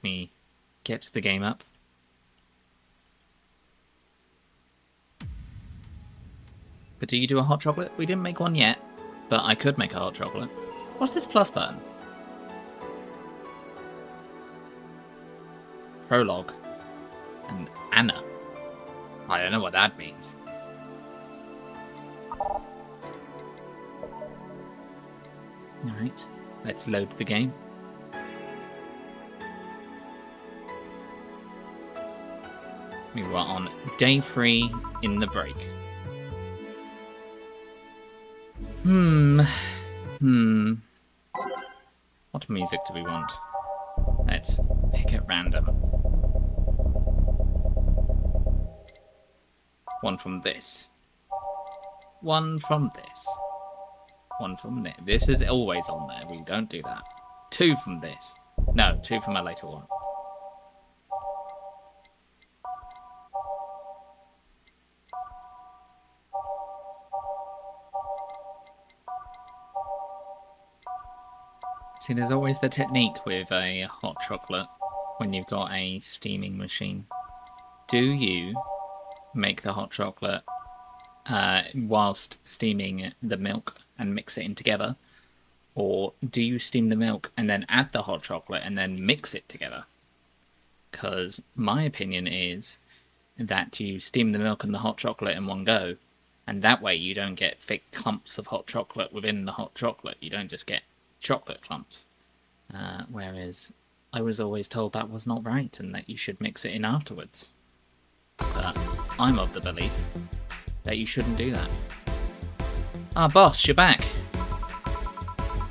me get the game up. But do you do a hot chocolate? We didn't make one yet, but I could make a hot chocolate. What's this plus button? Prologue. And Anna. I don't know what that means. Alright, let's load the game. We were on day 3 in the break. What music do we want? Let's pick at random. One from this. One from this. One from there. This is always on there. We don't do that. 2 from this. No, 2 from a later one. See, there's always the technique with a hot chocolate when you've got a steaming machine. Do you make the hot chocolate whilst steaming the milk and mix it in together? Or do you steam the milk and then add the hot chocolate and then mix it together? Because my opinion is that you steam the milk and the hot chocolate in one go, and that way you don't get thick clumps of hot chocolate within the hot chocolate. You don't just get chocolate clumps. Whereas I was always told that was not right and that you should mix it in afterwards. But I'm of the belief that you shouldn't do that. Ah, boss, you're back.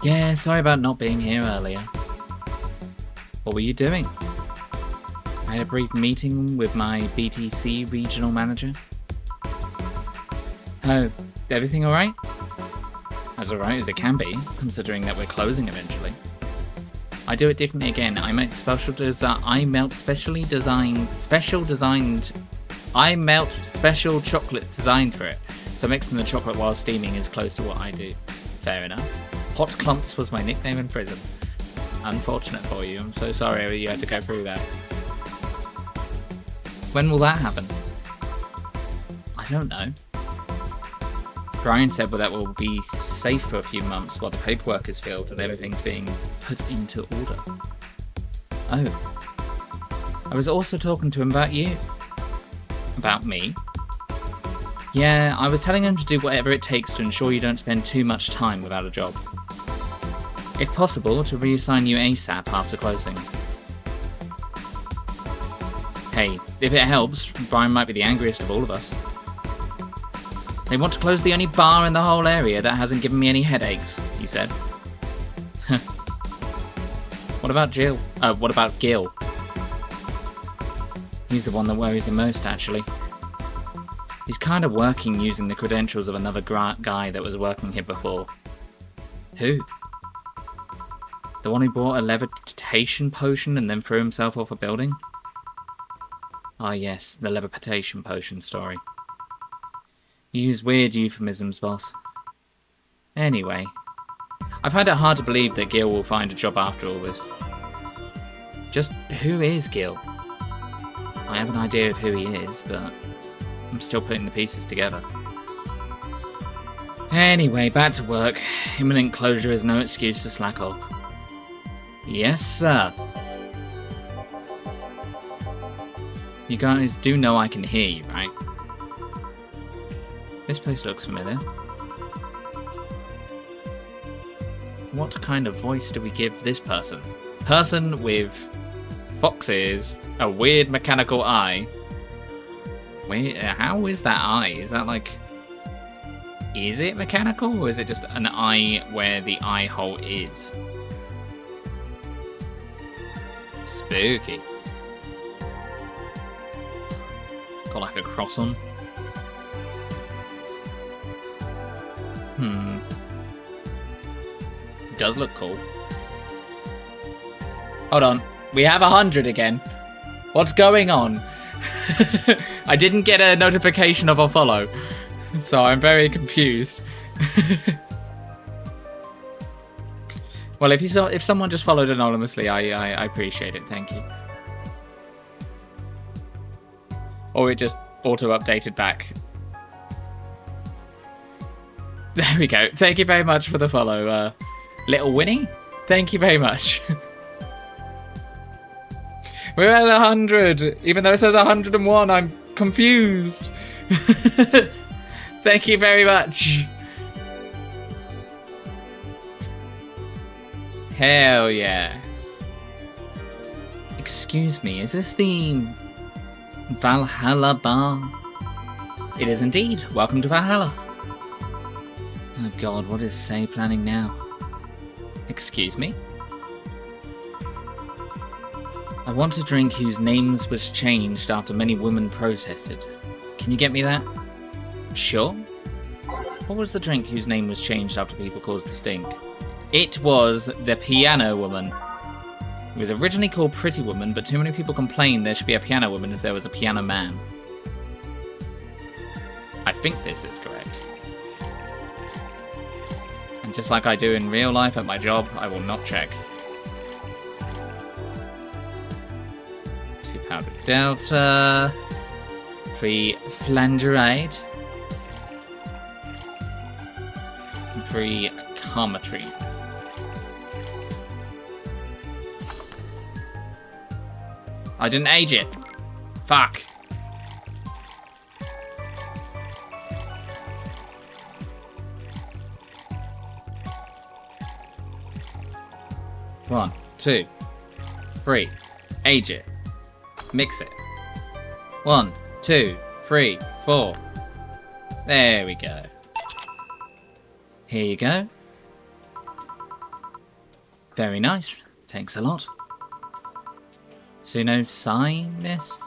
Yeah, sorry about not being here earlier. What were you doing? I had a brief meeting with my BTC regional manager. Oh, everything alright? As alright as it can be, considering that we're closing eventually. I do it differently again. I melt special chocolate designed for it. So mixing the chocolate while steaming is close to what I do. Fair enough. Hot Clumps was my nickname in prison. Unfortunate for you. I'm so sorry you had to go through that. When will that happen? I don't know. Brian said that will be safe for a few months while the paperwork is filled and everything's being put into order. Oh. I was also talking to him about you. About me? Yeah, I was telling him to do whatever it takes to ensure you don't spend too much time without a job. If possible, to reassign you ASAP after closing. Hey, if it helps, Brian might be the angriest of all of us. They want to close the only bar in the whole area that hasn't given me any headaches, he said. What about Jill? What about Gil? He's the one that worries the most, actually. He's kind of working using the credentials of another guy that was working here before. Who? The one who bought a levitation potion and then threw himself off a building? Ah yes, the levitation potion story. You use weird euphemisms, boss. Anyway, I find it hard to believe that Gil will find a job after all this. Just who is Gil? I have an idea of who he is, but I'm still putting the pieces together. Anyway, back to work. Imminent closure is no excuse to slack off. Yes, sir. You guys do know I can hear you, right? This place looks familiar. What kind of voice do we give this person? Person with fox ears, a weird mechanical eye. Wait, how is that eye? Is that like... Is it mechanical, or is it just an eye where the eye hole is? Spooky. Got like a cross on. Does look cool. Hold on. We have 100 again. What's going on? I didn't get a notification of a follow, so I'm very confused. Well, if someone just followed anonymously, I appreciate it. Thank you. Or it just auto-updated back. There we go. Thank you very much for the follow, Little Winnie. Thank you very much. We're at 100. Even though it says 101, I'm confused. Thank you very much. Hell yeah. Excuse me, is this the Valhalla bar? It is indeed. Welcome to Valhalla. Oh god, what is Say planning now? Excuse me? I want a drink whose names was changed after many women protested. Can you get me that? Sure. What was the drink whose name was changed after people caused a stink? It was the Piano Woman. It was originally called Pretty Woman, but too many people complained there should be a Piano Woman if there was a Piano Man. I think this is correct. And just like I do in real life at my job, I will not check. 2 powdered Delta. 3 Flangeride. 3 Carmetry. I didn't age it. Fuck. One, 2, 3. Age it. Mix it. 1, 2, 3, 4. There we go. Here you go. Very nice. Thanks a lot. So no sign, miss?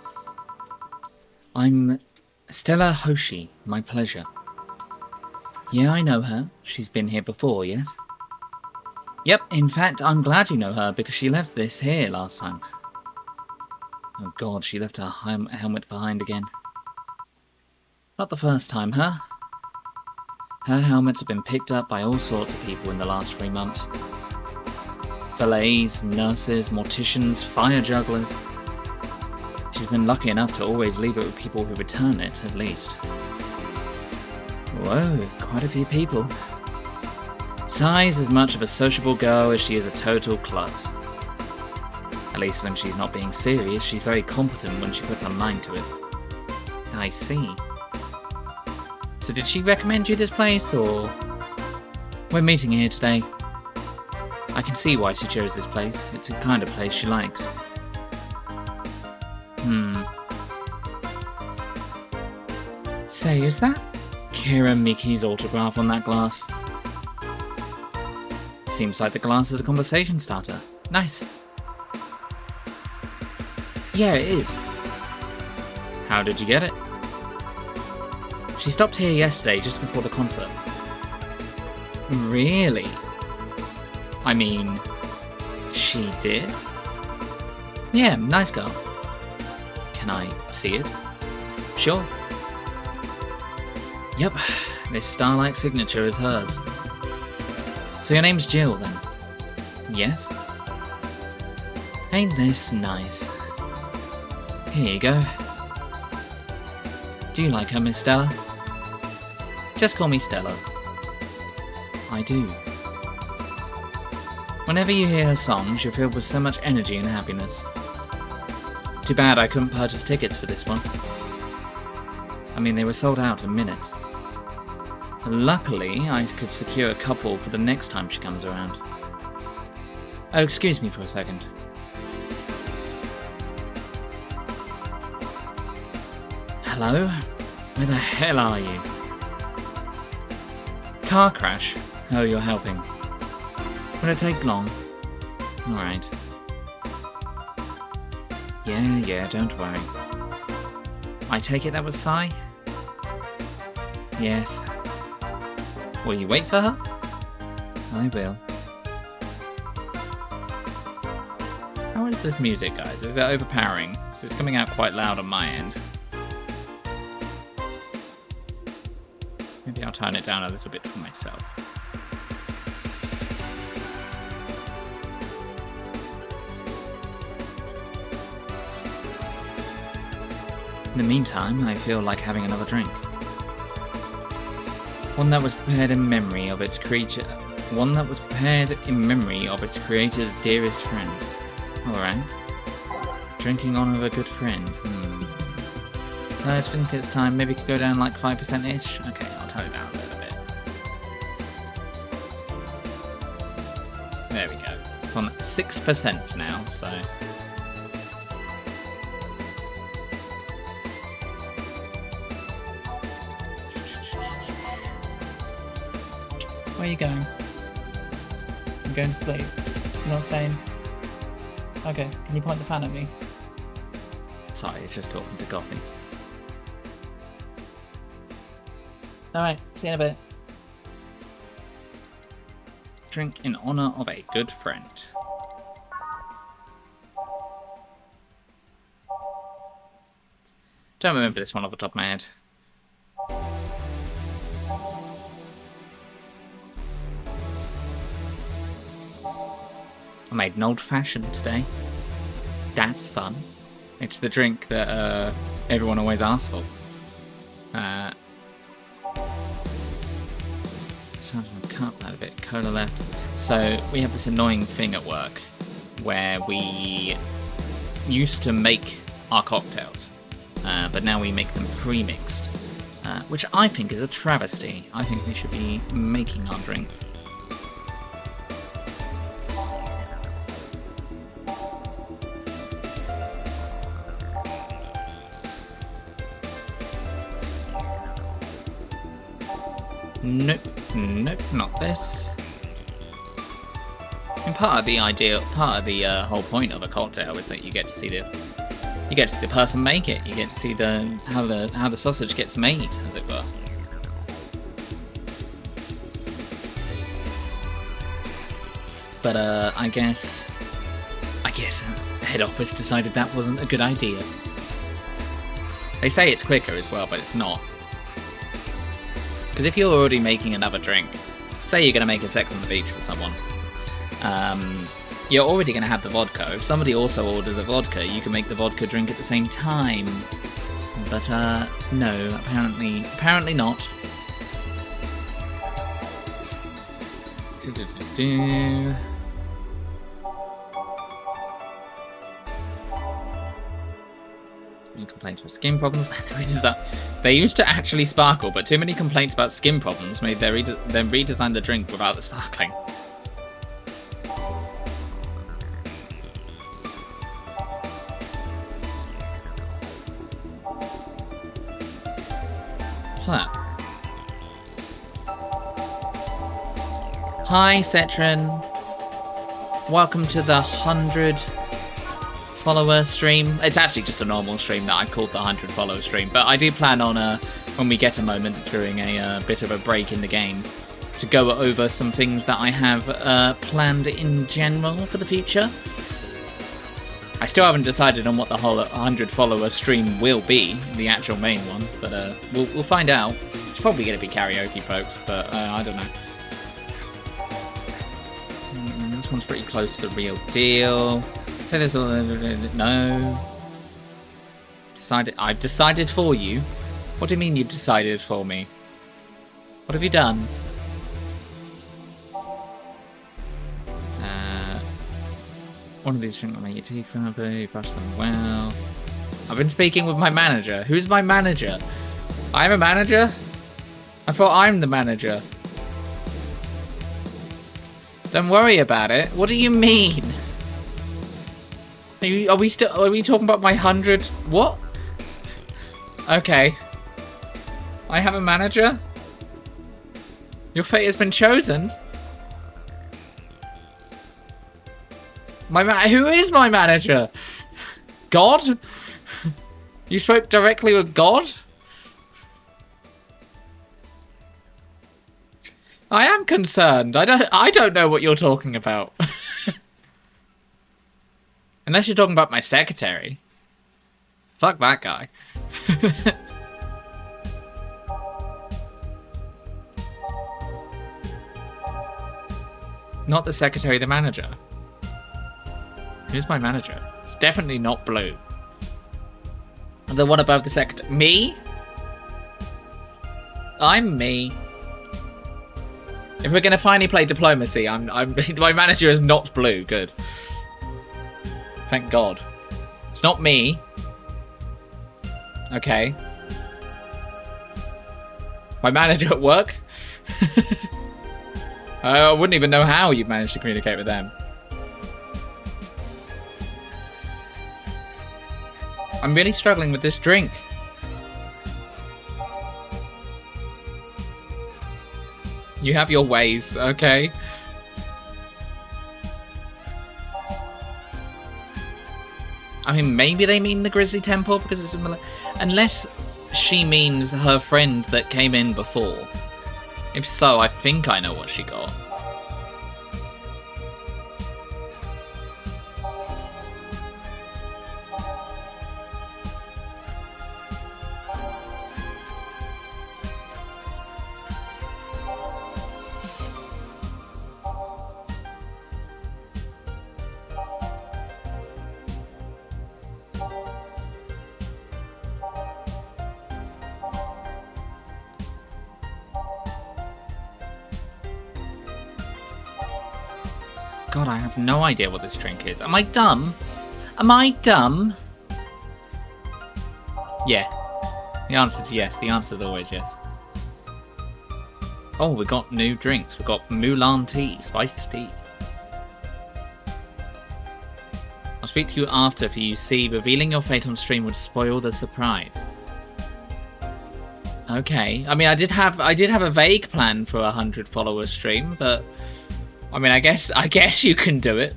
I'm Stella Hoshi. My pleasure. Yeah, I know her. She's been here before, yes? Yep, in fact, I'm glad you know her, because she left this here last time. Oh god, she left her helmet behind again. Not the first time, huh? Her helmets have been picked up by all sorts of people in the last 3 months. Valets, nurses, morticians, fire jugglers. She's been lucky enough to always leave it with people who return it, at least. Whoa, quite a few people. Sai's as much of a sociable girl as she is a total klutz. At least when she's not being serious, she's very competent when she puts her mind to it. I see. So did she recommend you this place, or...? We're meeting here today. I can see why she chose this place. It's the kind of place she likes. Say, is that Kira Miki's autograph on that glass? Seems like the glass is a conversation starter. Nice. Yeah, it is. How did you get it? She stopped here yesterday, just before the concert. Really? I mean, she did? Yeah, nice girl. Can I see it? Sure. Yep, this star-like signature is hers. So your name's Jill, then? Yes? Ain't this nice? Here you go. Do you like her, Miss Stella? Just call me Stella. I do. Whenever you hear her songs, you're filled with so much energy and happiness. Too bad I couldn't purchase tickets for this one. I mean, they were sold out in minutes. Luckily, I could secure a couple for the next time she comes around. Oh, excuse me for a second. Hello? Where the hell are you? Car crash? Oh, you're helping. Will it take long? Alright. Yeah, don't worry. I take it that was Sai? Yes. Will you wait for her? I will. How is this music, guys? Is it overpowering? So it's coming out quite loud on my end. Maybe I'll turn it down a little bit for myself. In the meantime, I feel like having another drink. One that was prepared in memory of its creature. One that was prepared in memory of its creator's dearest friend. Alright. Drinking on of a good friend. I just think it's time. Maybe it could go down like 5%-ish. Okay, I'll tone it down a little bit. There we go. It's on 6% now, so... Where are you going? I'm going to sleep. You're not saying... Okay, can you point the fan at me? Sorry, it's just talking to Coffee. Alright, see you in a bit. Drink in honour of a good friend. Don't remember this one off the top of my head. I made an old-fashioned today. That's fun. It's the drink that everyone always asks for. So I'm going to cut that a bit. Cola left. So we have this annoying thing at work where we used to make our cocktails, but now we make them pre-mixed, which I think is a travesty. I think we should be making our drinks. Nope, nope, not this. And part of the whole point of a cocktail is that you get to see the person make it. You get to see how the sausage gets made, as it were. But I guess head office decided that wasn't a good idea. They say it's quicker as well, but it's not. Because if you're already making another drink, say you're going to make a Sex on the Beach for someone, you're already going to have the vodka. If somebody also orders a vodka, you can make the vodka drink at the same time. But, no, apparently not. Any complaints about skin problems? They used to actually sparkle, but too many complaints about skin problems made them redesign the drink without the sparkling. Huh. Hi, Cetrin. Welcome to the 100 follower stream. It's actually just a normal stream that I called the 100 follower stream, but I do plan on when we get a moment during a bit of a break in the game to go over some things that I have planned in general for the future. I still haven't decided on what the whole 100 follower stream will be, the actual main one, but we'll find out. It's probably going to be karaoke, folks, but I don't know. This one's pretty close to the real deal. Say this all. No. I've decided for you. What do you mean you've decided for me? What have you done? One of these shouldn't make your teeth rubber, you brush them well. I've been speaking with my manager. Who's my manager? I'm a manager? I thought I'm the manager. Don't worry about it. What do you mean? Are we talking about my 100? What? Okay. I have a manager? Your fate has been chosen? Who is my manager? God? You spoke directly with God? I am concerned. I don't know what you're talking about. Unless you're talking about my secretary. Fuck that guy. Not the secretary, the manager. Who's my manager? It's definitely not Blue. The one above the secretary. Me? I'm me. If we're gonna finally play diplomacy, my manager is not blue. Good. Thank God. It's not me. Okay. My manager at work? I wouldn't even know how you'd managed to communicate with them. I'm really struggling with this drink. You have your ways, okay? I mean, maybe they mean the Grizzly Temple because it's unless she means her friend that came in before. If so, I think I know what she got. God, I have no idea what this drink is. Am I dumb? Am I dumb? Yeah. The answer is yes. The answer is always yes. Oh, we got new drinks. We got Mulan tea, spiced tea. I'll speak to you after, for you see, revealing your fate on stream would spoil the surprise. Okay. I mean, I did have a vague plan for a 100 follower stream, but I mean, I guess you can do it.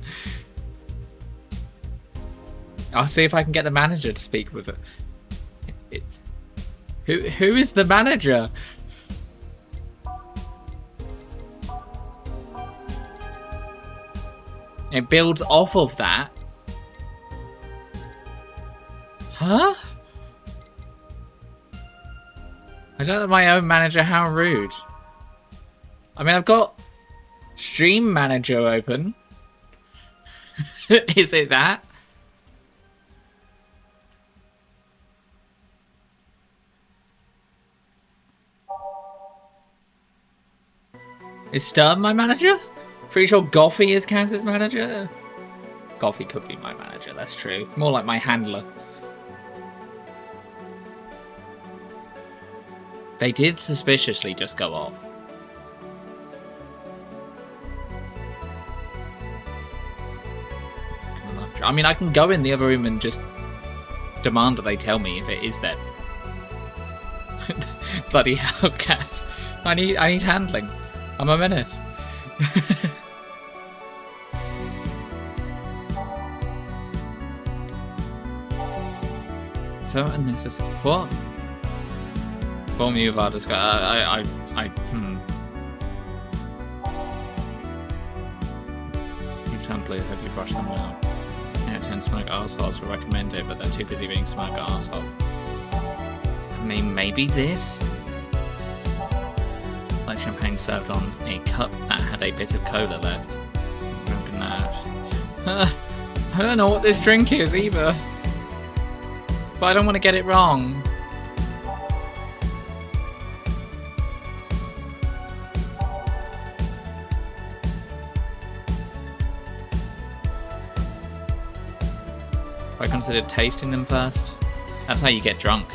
I'll see if I can get the manager to speak with it. Who is the manager? It builds off of that. Huh? I don't know my own manager, how rude. I mean, I've got Stream Manager open. Is it that? Is Sturm my manager? Pretty sure Goffy is Kaz's manager. Goffy could be my manager, that's true. More like my handler. They did suspiciously just go off. I mean, I can go in the other room and just demand that they tell me if it is them. Bloody hell, Kaz. I need handling. I'm a menace. So unnecessary. What? Form you about this guy. You turn blue, hope you brush them out. Yeah, 10 smoke arseholes will recommend it, but they're too busy being smoke arseholes. I mean, maybe this? Like champagne served on a cup that had a bit of cola left. I don't know what this drink is either. But I don't want to get it wrong. I considered tasting them first. That's how you get drunk.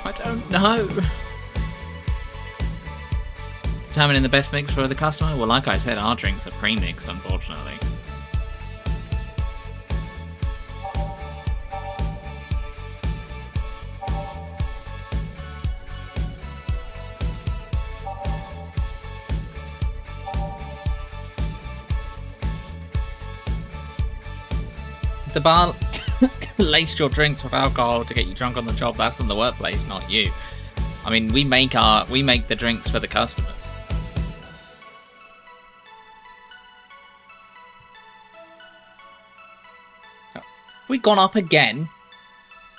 I don't know. Determining the best mix for the customer? Well, like I said, our drinks are pre-mixed, unfortunately. The bar laced your drinks with alcohol to get you drunk on the job. That's in the workplace, not you. I mean, we make the drinks for the customers. We gone up again.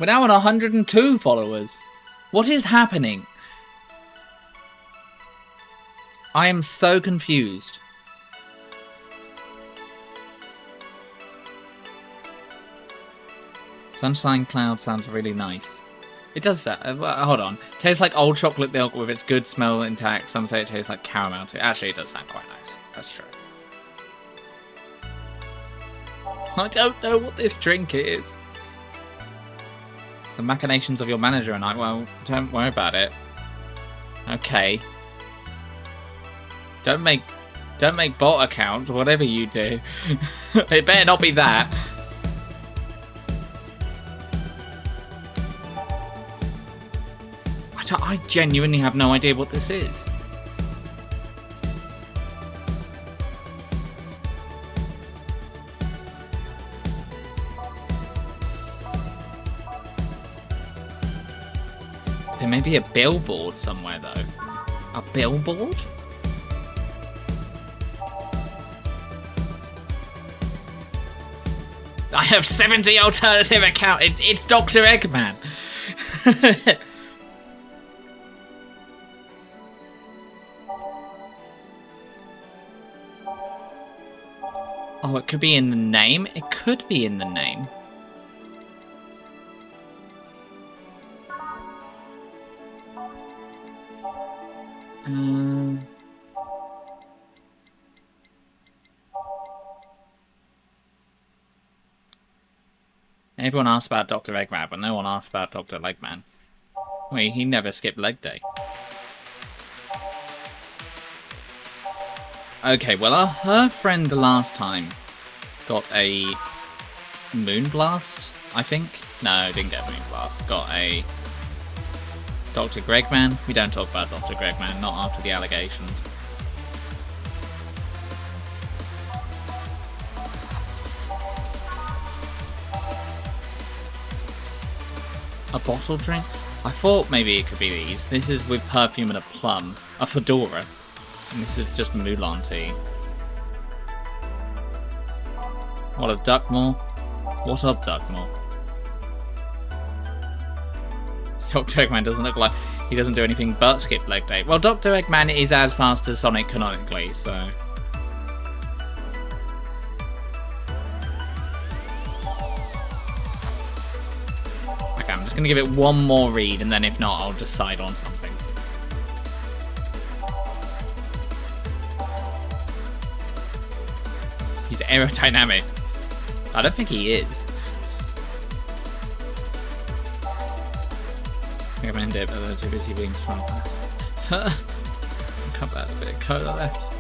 We're now on 102 followers. What is happening? I am so confused. Sunshine Cloud sounds really nice. It does that. Hold on. Tastes like old chocolate milk with its good smell intact. Some say it tastes like caramel too. Actually, it does sound quite nice. That's true. I don't know what this drink is. It's the machinations of your manager and I. Well, don't worry about it. Okay. Don't make bot account. Whatever you do, it better not be that. I genuinely have no idea what this is. There may be a billboard somewhere, though. A billboard? I have 70 alternative accounts. It's Dr. Eggman. Oh, it could be in the name? It could be in the name. Everyone asks about Dr. Eggman, but no one asks about Dr. Legman. Wait, he never skipped leg day. Okay, well, her friend last time got a Moonblast, I think. No, didn't get a Moonblast. Got a Dr. Gregman. We don't talk about Dr. Gregman, not after the allegations. A bottle drink? I thought maybe it could be these. This is with perfume and a plum. A fedora. And this is just Mulan tea. What of Duckmore? What of Duckmore? Dr. Eggman doesn't look like he doesn't do anything but skip leg day. Well, Dr. Eggman is as fast as Sonic canonically, so... Okay, I'm just going to give it one more read, and then if not, I'll decide on something. He's aerodynamic. I don't think he is. Recommend it, but they're too busy being smart. Cut that bit of cola left.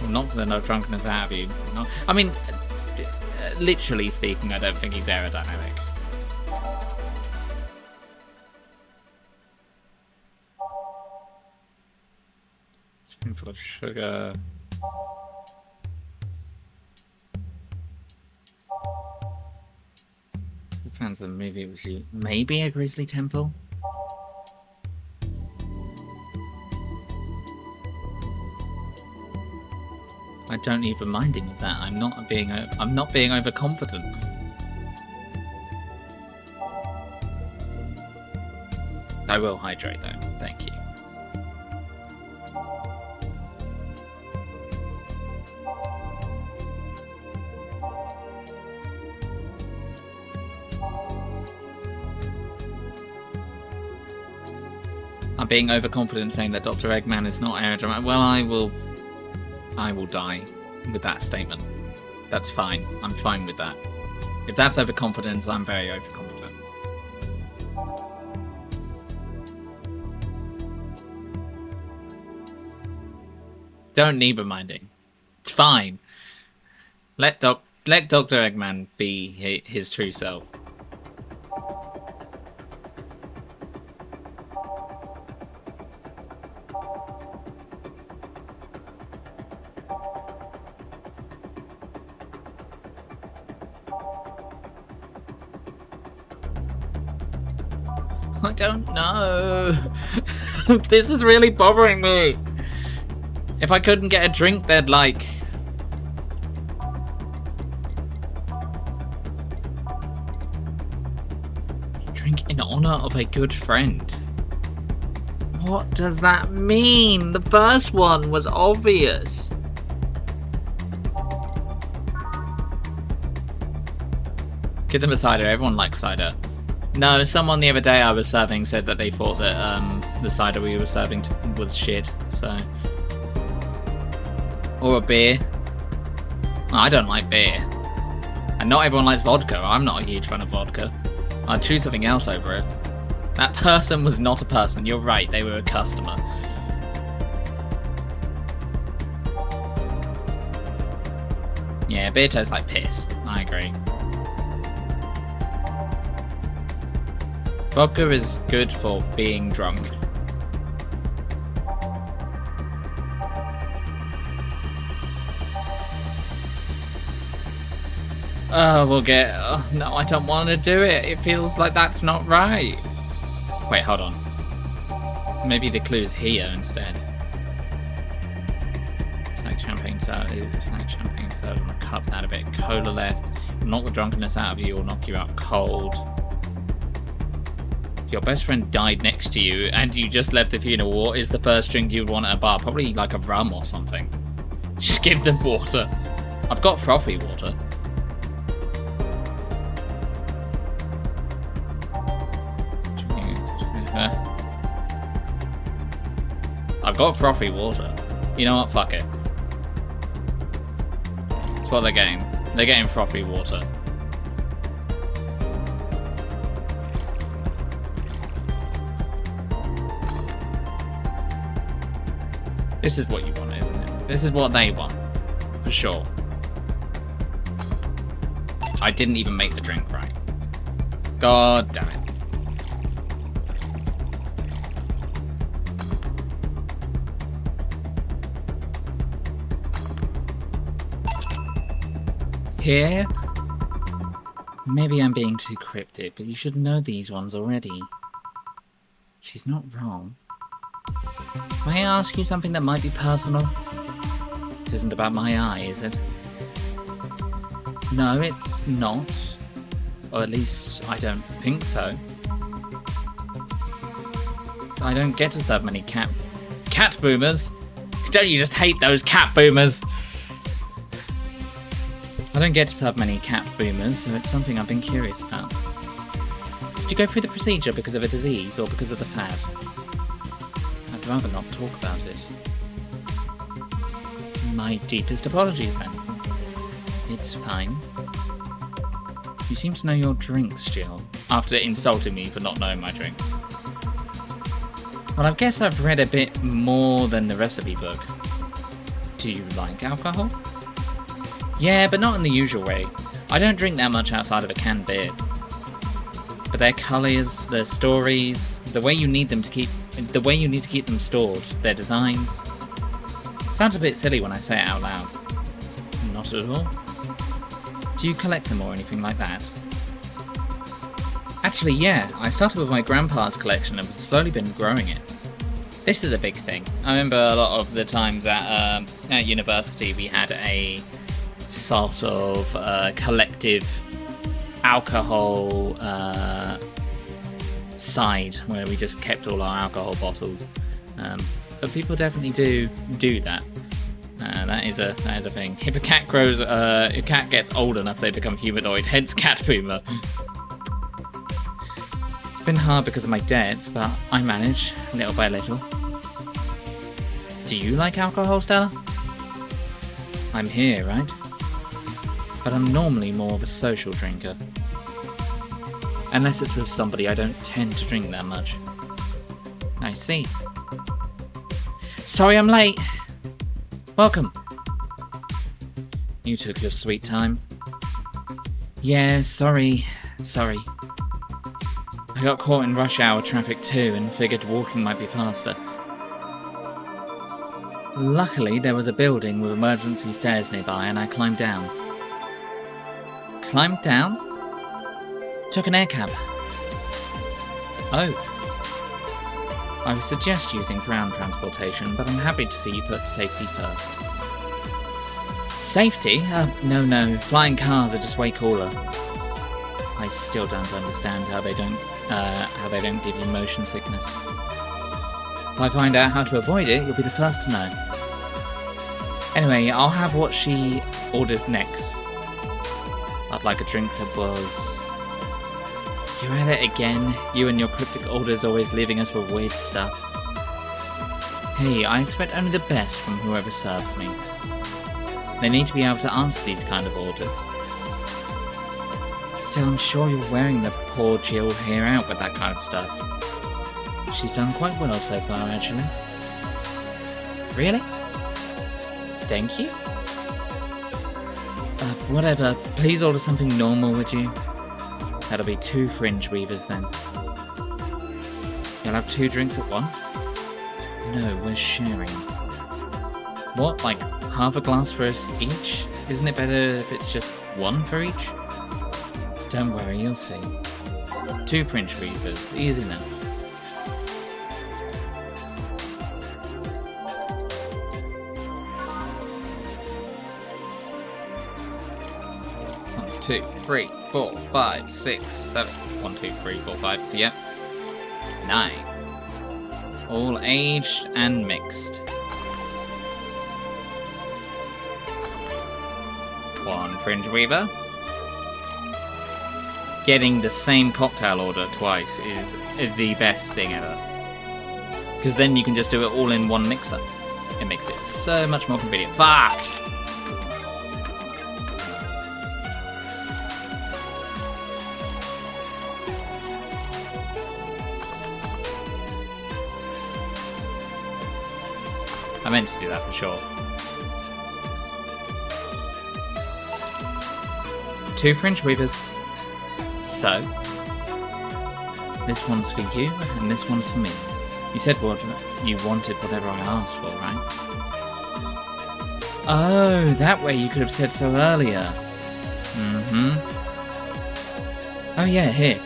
Well, not for the no drunkenness out of you. No. I mean, literally speaking, I don't think he's aerodynamic. Spoonful of sugar. Fans of the movie, was you maybe a Grizzly Temple? I don't even mind any of that. I'm not being overconfident. I will hydrate though. Thank you. I'm being overconfident saying that Dr. Eggman is not aerodynamic. Well, I will die with that statement. That's fine. I'm fine with that. If that's overconfidence, I'm very overconfident. Don't need reminding. It's fine. Let Dr. Eggman be his true self. I don't know. This is really bothering me. If I couldn't get a drink, they'd like... Drink in honor of a good friend. What does that mean? The first one was obvious. Give them a cider. Everyone likes cider. No, someone the other day I was serving said that they thought that the cider we were serving was shit. So, or a beer. I don't like beer, and not everyone likes vodka. I'm not a huge fan of vodka. I'd choose something else over it. That person was not a person. You're right. They were a customer. Yeah, beer tastes like piss. I agree. Vodka is good for being drunk. Oh, we'll get... Oh, no, I don't want to do it. It feels like that's not right. Wait, hold on. Maybe the clue's here instead. Snack champagne soda. Snack champagne soda on a cup. Add a bit of cola left. Knock the drunkenness out of you or knock you out cold. If your best friend died next to you and you just left the funeral, what is the first drink you'd want at a bar? Probably like a rum or something. Just give them water. I've got frothy water. I've got frothy water. You know what? Fuck it. That's what they're getting. They're getting frothy water. This is what you want, isn't it? This is what they want. For sure. I didn't even make the drink right. God damn it. Here? Maybe I'm being too cryptic, but you should know these ones already. She's not wrong. May I ask you something that might be personal? It isn't about my eye, is it? No, it's not. Or at least, I don't think so. I don't get to serve many cat boomers. Don't you just hate those cat boomers? I don't get to serve many cat boomers, so it's something I've been curious about. Did you go through the procedure because of a disease or because of the fad? I'd rather not talk about it. My deepest apologies then. It's fine. You seem to know your drinks, Jill, after insulting me for not knowing my drinks. Well, I guess I've read a bit more than the recipe book. Do you like alcohol? Yeah, but not in the usual way. I don't drink that much outside of a canned beer. But their colours, their stories, the way you need to keep them stored, their designs. Sounds a bit silly when I say it out loud. Not at all. Do you collect them or anything like that? Actually, yeah. I started with my grandpa's collection and have slowly been growing it. This is a big thing. I remember a lot of the times at university we had a sort of collective alcohol side where we just kept all our alcohol bottles. But people definitely do that. That is a thing. If a cat gets old enough, they become humanoid. Hence, cat boomer. It's been hard because of my debts, but I manage little by little. Do you like alcohol, Stella? I'm here, right? But I'm normally more of a social drinker. Unless it's with somebody I don't tend to drink that much. I see. Sorry I'm late. Welcome. You took your sweet time. Yeah, sorry. I got caught in rush hour traffic too and figured walking might be faster. Luckily, there was a building with emergency stairs nearby and I climbed down. Climbed down? Took an air cab. Oh. I would suggest using ground transportation, but I'm happy to see you put safety first. Safety? No. Flying cars are just way cooler. I still don't understand how they don't how they don't give you motion sickness. If I find out how to avoid it, you'll be the first to know. Anyway, I'll have what she orders next. I'd like a drink that was... You're at it again. You and your cryptic orders always leaving us with weird stuff. Hey, I expect only the best from whoever serves me. They need to be able to answer these kind of orders. Still, I'm sure you're wearing the poor Jill here out with that kind of stuff. She's done quite well so far, actually. Really? Thank you? Whatever. Please order something normal, would you? That'll be 2 fringe weavers then. You'll have 2 drinks at once? No, we're sharing. What, like half a glass for us each? Isn't it better if it's just 1 for each? Don't worry, you'll see. 2 fringe weavers, easy now. One, 2, 3, 4, 5, 6, 7. 1, 2, 3, 4, 5. Yep. 9. All aged and mixed. 1 fringe weaver. Getting the same cocktail order twice is the best thing ever. Because then you can just do it all in one mixer. It makes it so much more convenient. Fuck! I meant to do that for sure. 2 fringe weavers. So, this one's for you, and this one's for me. You said what you wanted whatever I asked for, right? Oh, that way you could have said so earlier. Mm-hmm. Oh yeah, here.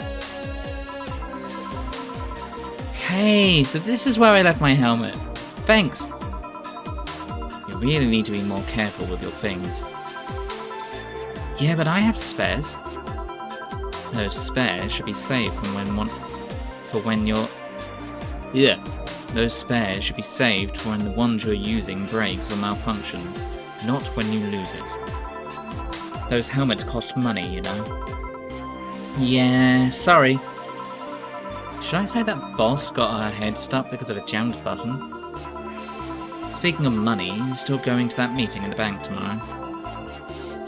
Hey, so this is where I left my helmet. Thanks. You really need to be more careful with your things. Yeah, but I have spares. Those spares should be saved Those spares should be saved for when the ones you're using breaks or malfunctions, not when you lose it. Those helmets cost money, you know. Yeah, sorry. Should I say that boss got her head stuck because of a jammed button? Speaking of money, you still going to that meeting in the bank tomorrow?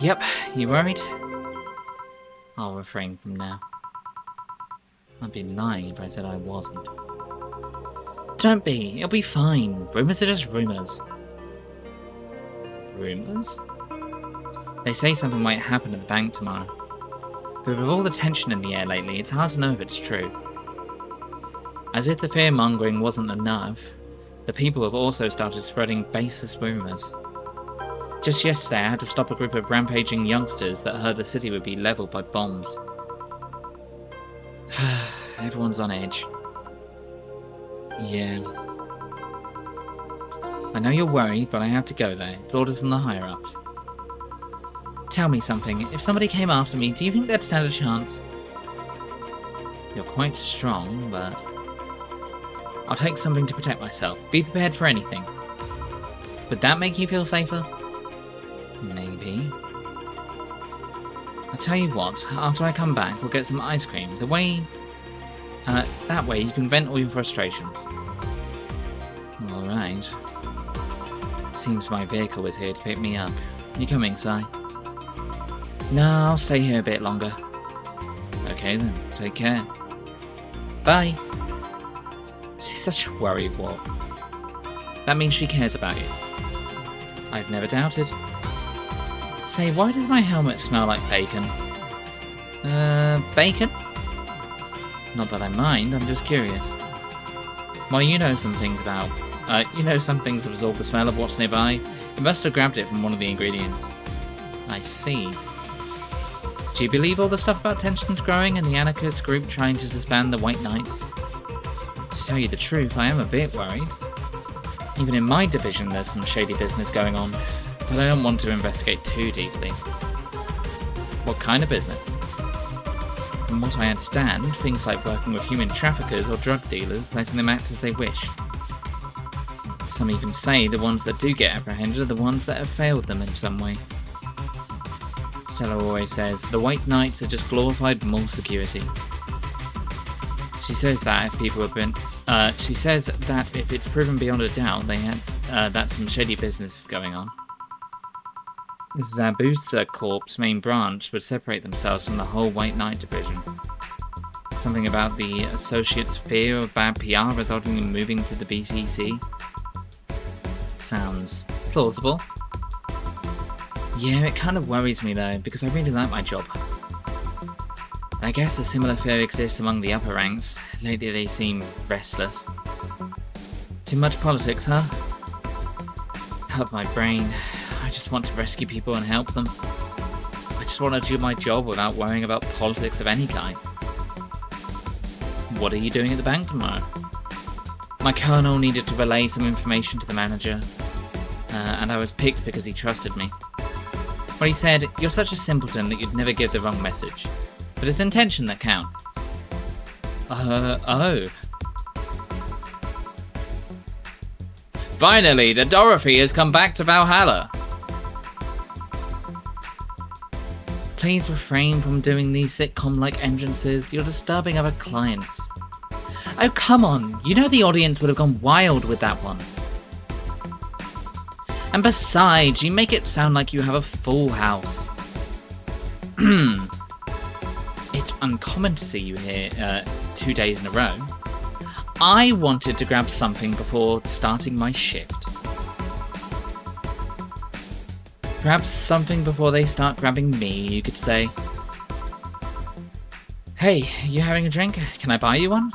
Yep, you worried? I'll refrain from now. I'd be lying if I said I wasn't. Don't be, it'll be fine. Rumours are just rumours. Rumours? They say something might happen at the bank tomorrow. But with all the tension in the air lately, it's hard to know if it's true. As if the fear-mongering wasn't enough, the people have also started spreading baseless rumours. Just yesterday I had to stop a group of rampaging youngsters that heard the city would be leveled by bombs. Everyone's on edge. Yeah. I know you're worried, but I have to go there. It's orders from the higher-ups. Tell me something. If somebody came after me, do you think they'd stand a chance? You're quite strong, but... I'll take something to protect myself. Be prepared for anything. Would that make you feel safer? Maybe. I'll tell you what, after I come back, we'll get some ice cream. That way you can vent all your frustrations. Alright. Seems my vehicle is here to pick me up. You coming, Si? No, I'll stay here a bit longer. Okay then, take care. Bye. She's such a worrywart. That means she cares about you. I've never doubted. Say, why does my helmet smell like bacon? Bacon? Not that I mind, I'm just curious. Well, you know some things absorb the smell of what's nearby. It must have grabbed it from one of the ingredients. I see. Do you believe all the stuff about tensions growing and the anarchist group trying to disband the White Knights? To tell you the truth, I am a bit worried. Even in my division there's some shady business going on, but I don't want to investigate too deeply. What kind of business? from what I understand, things like working with human traffickers or drug dealers, letting them act as they wish. Some even say the ones that do get apprehended are the ones that have failed them in some way. Stella always says, the White Knights are just glorified mall security. She says that if people have been... she says that if it's proven beyond a doubt they had that some shady business is going on, Zabuza Corp's main branch would separate themselves from the whole White Knight division. Something about the associates' fear of bad PR resulting in moving to the BCC? Sounds plausible. Yeah, it kind of worries me though, because I really like my job. I guess a similar fear exists among the upper ranks. Lately they seem restless. Too much politics, huh? Help my brain. I just want to rescue people and help them. I just want to do my job without worrying about politics of any kind. What are you doing at the bank tomorrow? My colonel needed to relay some information to the manager, and I was picked because he trusted me. Well, he said, "You're such a simpleton that you'd never give the wrong message. But it's intention that counts." Oh. Finally, the Dorothy has come back to Valhalla. Please refrain from doing these sitcom-like entrances. You're disturbing other clients. Oh, come on. You know the audience would have gone wild with that one. And besides, you make it sound like you have a full house. It's uncommon to see you here 2 days in a row. I wanted to grab something before starting my shift. Perhaps something before they start grabbing me, you could say. Hey, you having a drink? Can I buy you one?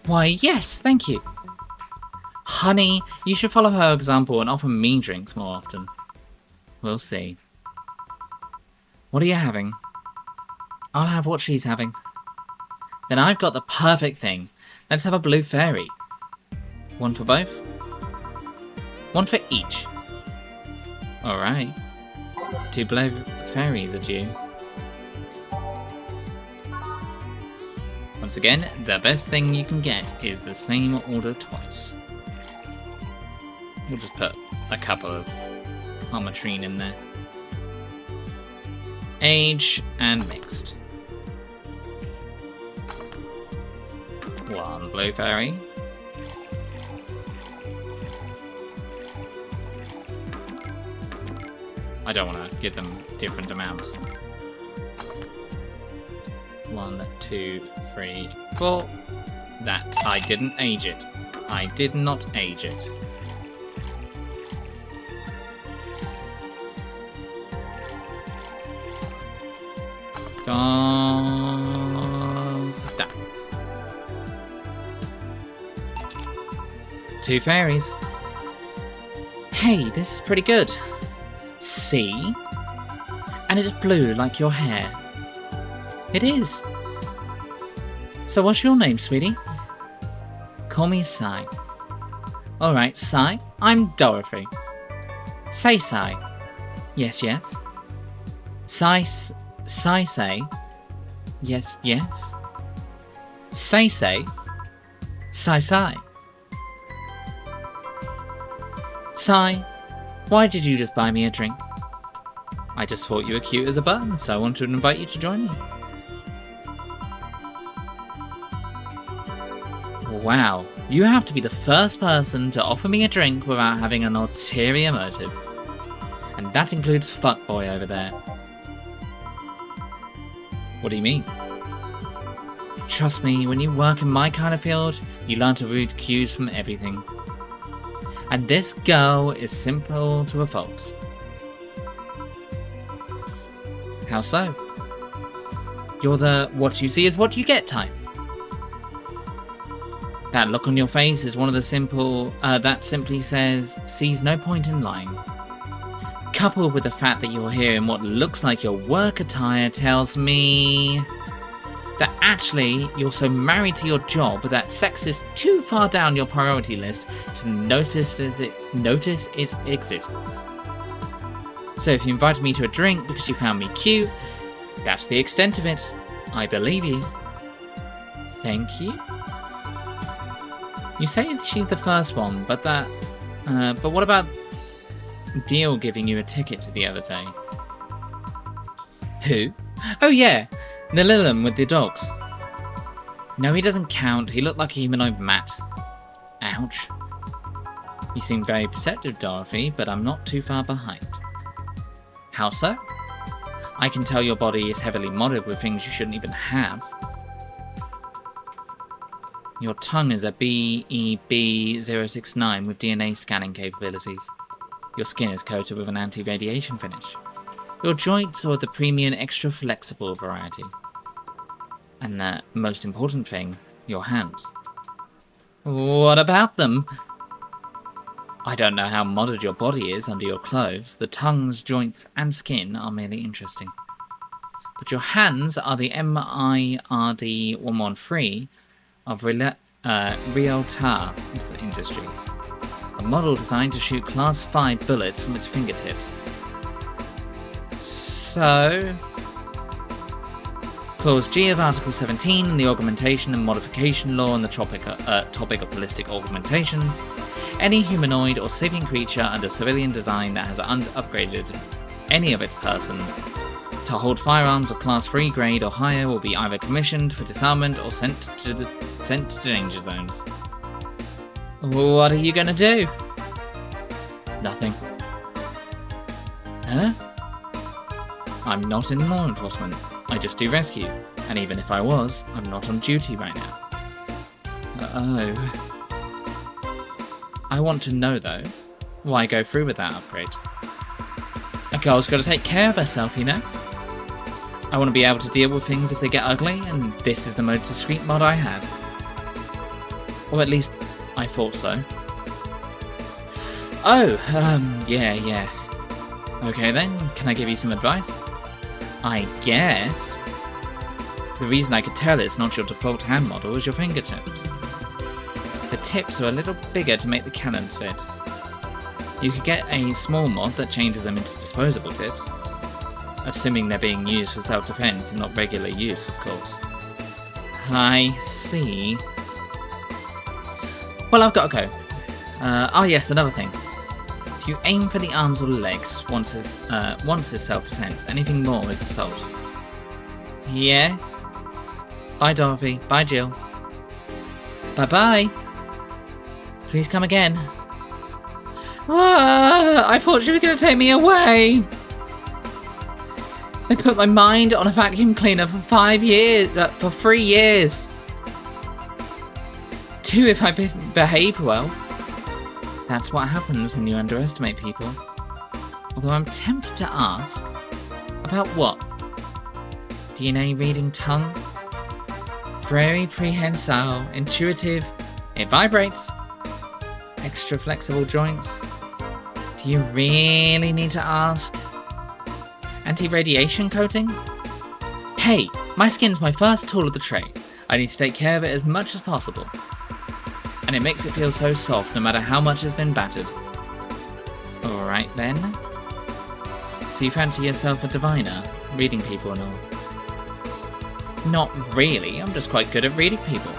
Why, yes, thank you. Honey, you should follow her example and offer me drinks more often. We'll see. What are you having? I'll have what she's having. Then I've got the perfect thing. Let's have a blue fairy. One for both? One for each. Alright. 2 blue fairies are due. Once again, the best thing you can get is the same order twice. We'll just put a couple of Armatrine in there. Age and mixed. 1 blue fairy. I don't want to give them different amounts. 1, 2, 3, 4. That I didn't age it. I did not age it. That. 2 fairies. Hey, this is pretty good. See? And it's blue like your hair. It is. So what's your name, sweetie? Call me Sai. Alright, Sai, I'm Dorothy. Say Sai. Yes, yes. Sai, say. Yes, yes. Say. Sai. Sai, why did you just buy me a drink? I just thought you were cute as a button, so I wanted to invite you to join me. Wow, you have to be the first person to offer me a drink without having an ulterior motive. And that includes fuckboy over there. What do you mean? Trust me, when you work in my kind of field, you learn to read cues from everything. And this girl is simple to a fault. How so? You're the what you see is what you get type. That look on your face is one of the simple, that simply says, sees no point in lying. Coupled with the fact that you're here in what looks like your work attire tells me that actually you're so married to your job that sex is too far down your priority list to notice its existence. So if you invited me to a drink because you found me cute, that's the extent of it. I believe you. Thank you. You say she's the first one, but but what about Deal giving you a ticket the other day? Who? Oh yeah, the Lilum with the dogs. No, he doesn't count. He looked like a humanoid mat. Ouch. You seem very perceptive, Dorothy, but I'm not too far behind. How so? I can tell your body is heavily modded with things you shouldn't even have. Your tongue is a BEB069 with DNA scanning capabilities. Your skin is coated with an anti-radiation finish. Your joints are the premium extra flexible variety. And the most important thing, your hands. What about them? I don't know how modded your body is under your clothes. The tongues, joints, and skin are merely interesting. But your hands are the MIRD113 of Realtar Industries. A model designed to shoot Class 5 bullets from its fingertips. So... Clause G of Article 17 in the Augmentation and Modification Law on the topic of ballistic augmentations. Any humanoid or sapient creature under civilian design that has upgraded any of its person to hold firearms of Class 3 grade or higher will be either commissioned for disarmament or sent to danger zones. What are you gonna do? Nothing. Huh? I'm not in law enforcement. I just do rescue. And even if I was, I'm not on duty right now. Oh. I want to know, though, why go through with that upgrade? A girl's got to take care of herself, you know? I want to be able to deal with things if they get ugly, and this is the most discreet mod I had. Or at least, I thought so. Oh, yeah. Okay then, can I give you some advice? I guess. The reason I could tell it's not your default hand model is your fingertips. The tips are a little bigger to make the cannons fit. You could get a small mod that changes them into disposable tips. Assuming they're being used for self-defense and not regular use, of course. I see. Well, I've got to go. Oh yes, another thing. If you aim for the arms or legs, once is self-defense. Anything more is assault. Yeah? Bye, Dorothy. Bye, Jill. Bye-bye. Please come again. Ah, I thought she was going to take me away. They put my mind on a vacuum cleaner for 3 years. 2 if I behave well. That's what happens when you underestimate people. Although I'm tempted to ask, about what? DNA reading tongue? Very prehensile, intuitive, it vibrates. Extra flexible joints. Do you really need to ask? Anti-radiation coating? Hey, my skin's my first tool of the trade. I need to take care of it as much as possible. And it makes it feel so soft no matter how much has been battered. Alright then. So you fancy yourself a diviner, reading people and all? Not really, I'm just quite good at reading people.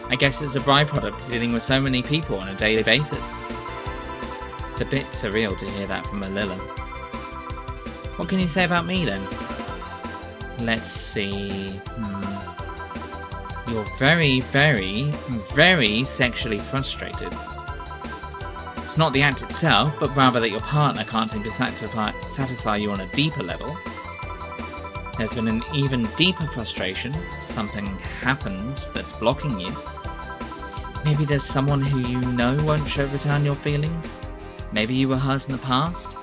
I guess it's a byproduct of dealing with so many people on a daily basis. It's a bit surreal to hear that from a Lilum. What can you say about me then? Let's see. You're very, very, very sexually frustrated. It's not the act itself, but rather that your partner can't seem to satisfy you on a deeper level. There's been an even deeper frustration. Something happened that's blocking you. Maybe there's someone who you know won't return your feelings. Maybe you were hurt in the past.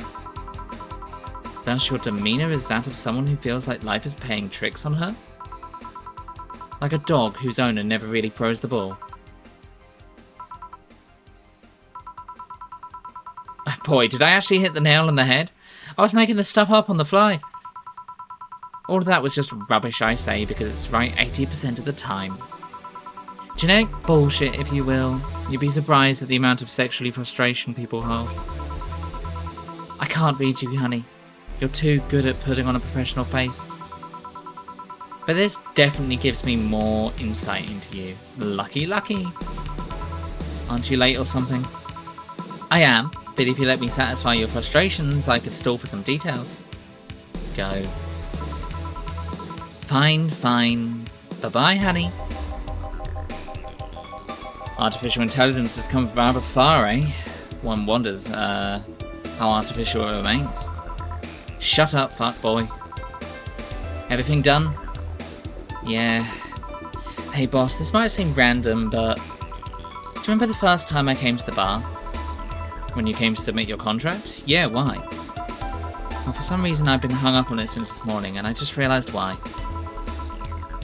Thus your demeanour is that of someone who feels like life is playing tricks on her. Like a dog whose owner never really throws the ball. Boy, did I actually hit the nail on the head? I was making this stuff up on the fly. All of that was just rubbish, I say, because it's right 80% of the time. Generic bullshit, if you will. You'd be surprised at the amount of sexually frustration people hold. I can't read you, honey. You're too good at putting on a professional face. But this definitely gives me more insight into you. Lucky, lucky. Aren't you late or something? I am, but if you let me satisfy your frustrations, I could stall for some details. Go. Fine, fine. Bye-bye, honey. Artificial intelligence has come rather far, eh? One wonders, how artificial it remains. Shut up, fuckboy. Everything done? Yeah. Hey, boss, this might seem random, but... do you remember the first time I came to the bar? When you came to submit your contract? Yeah, why? Well, for some reason I've been hung up on it since this morning, and I just realised why.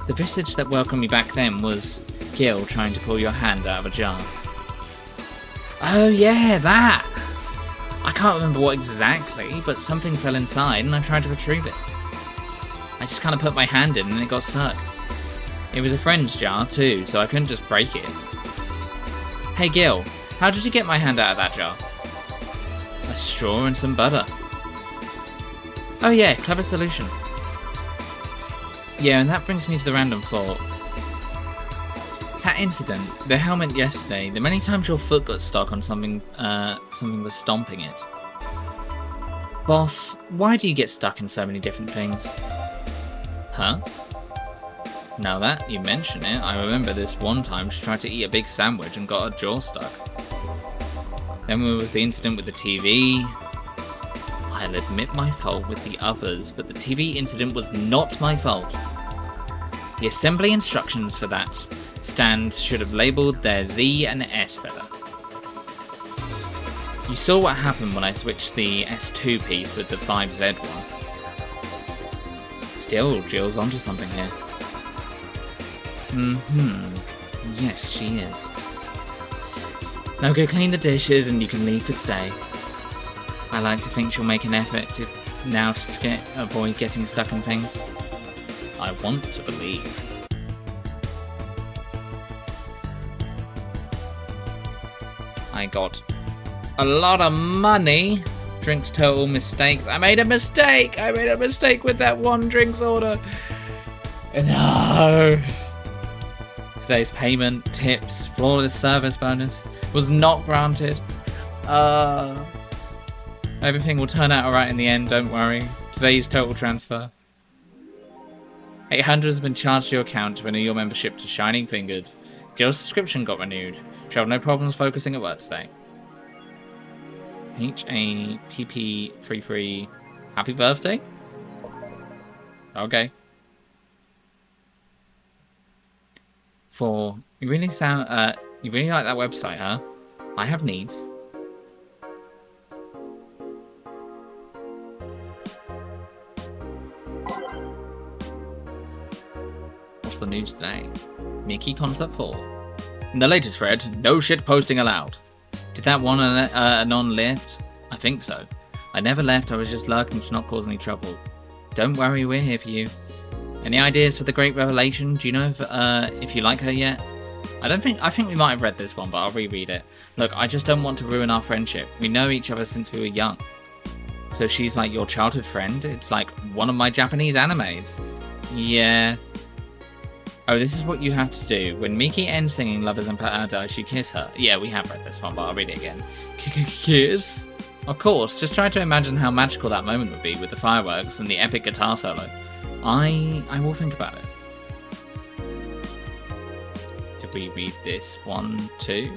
The visage that welcomed me back then was Gil trying to pull your hand out of a jar. Oh yeah, that! I can't remember what exactly, but something fell inside and I tried to retrieve it. I just kind of put my hand in and it got stuck. It was a friend's jar too, so I couldn't just break it. Hey Gil, how did you get my hand out of that jar? A straw and some butter. Oh yeah, clever solution. Yeah, and that brings me to the random thought. That incident, the helmet yesterday, the many times your foot got stuck on something was stomping it. Boss, why do you get stuck in so many different things? Huh? Now that you mention it, I remember this one time she tried to eat a big sandwich and got her jaw stuck. Then there was the incident with the TV. I'll admit my fault with the others, but the TV incident was not my fault. The assembly instructions for that stand should have labelled their Z and S better. You saw what happened when I switched the S2 piece with the 5Z one. Still, Jill's onto something here. Yes, she is. Now go clean the dishes and you can leave for today. I like to think she'll make an effort to avoid getting stuck in things. I want to believe. I got a lot of money. Drinks total mistakes. I made a mistake. I made a mistake with that one drinks order. No. Today's payment, tips, flawless service bonus was not granted. Everything will turn out alright in the end, don't worry. Today's total transfer. 800 has been charged to your account to renew your membership to Shining Fingered. Jill's subscription got renewed. She'll have no problems focusing at work today. HAPP33. Happy birthday? Okay. 4. You really like that website, huh? I have needs. What's the news today? Mickey Concert 4. In the latest thread, no shit posting allowed. Did that one anon lift? I think so. I never left, I was just lurking to not cause any trouble. Don't worry, we're here for you. Any ideas for the Great Revelation? Do you know if you like her yet? I think we might have read this one, but I'll reread it. Look, I just don't want to ruin our friendship. We know each other since we were young. So she's like your childhood friend? It's like one of my Japanese animes. Yeah. Oh, this is what you have to do. When Miki ends singing Lovers in Paradise, you kiss her. Yeah, we have read this one, but I'll read it again. Kiss? Of course, just try to imagine how magical that moment would be with the fireworks and the epic guitar solo. I will think about it. Did we read this one too?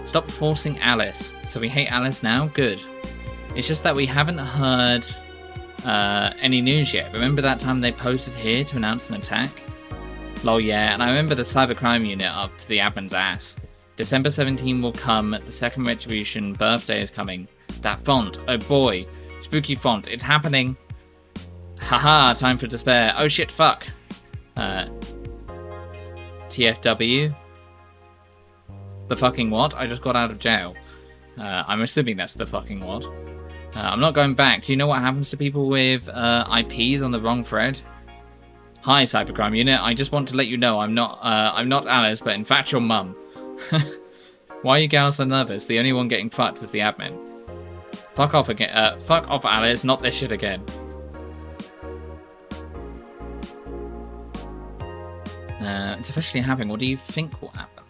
Stop forcing Alice. So we hate Alice now? Good. It's just that we haven't heard any news yet. Remember that time they posted here to announce an attack? Lol, yeah, and I remember the cybercrime unit up to the admin's ass. December 17 will come, the second retribution, birthday is coming. That font, oh boy. Spooky font, it's happening. Haha, time for despair. Oh shit, fuck. TFW? The fucking what? I just got out of jail. I'm assuming that's the fucking what. I'm not going back. Do you know what happens to people with IPs on the wrong thread? Hi, Cybercrime Unit. I just want to let you know I'm not Alice, but in fact your mum. Why are you gals so nervous? The only one getting fucked is the admin. Fuck off again. Fuck off, Alice. Not this shit again. It's officially happening. What do you think will happen?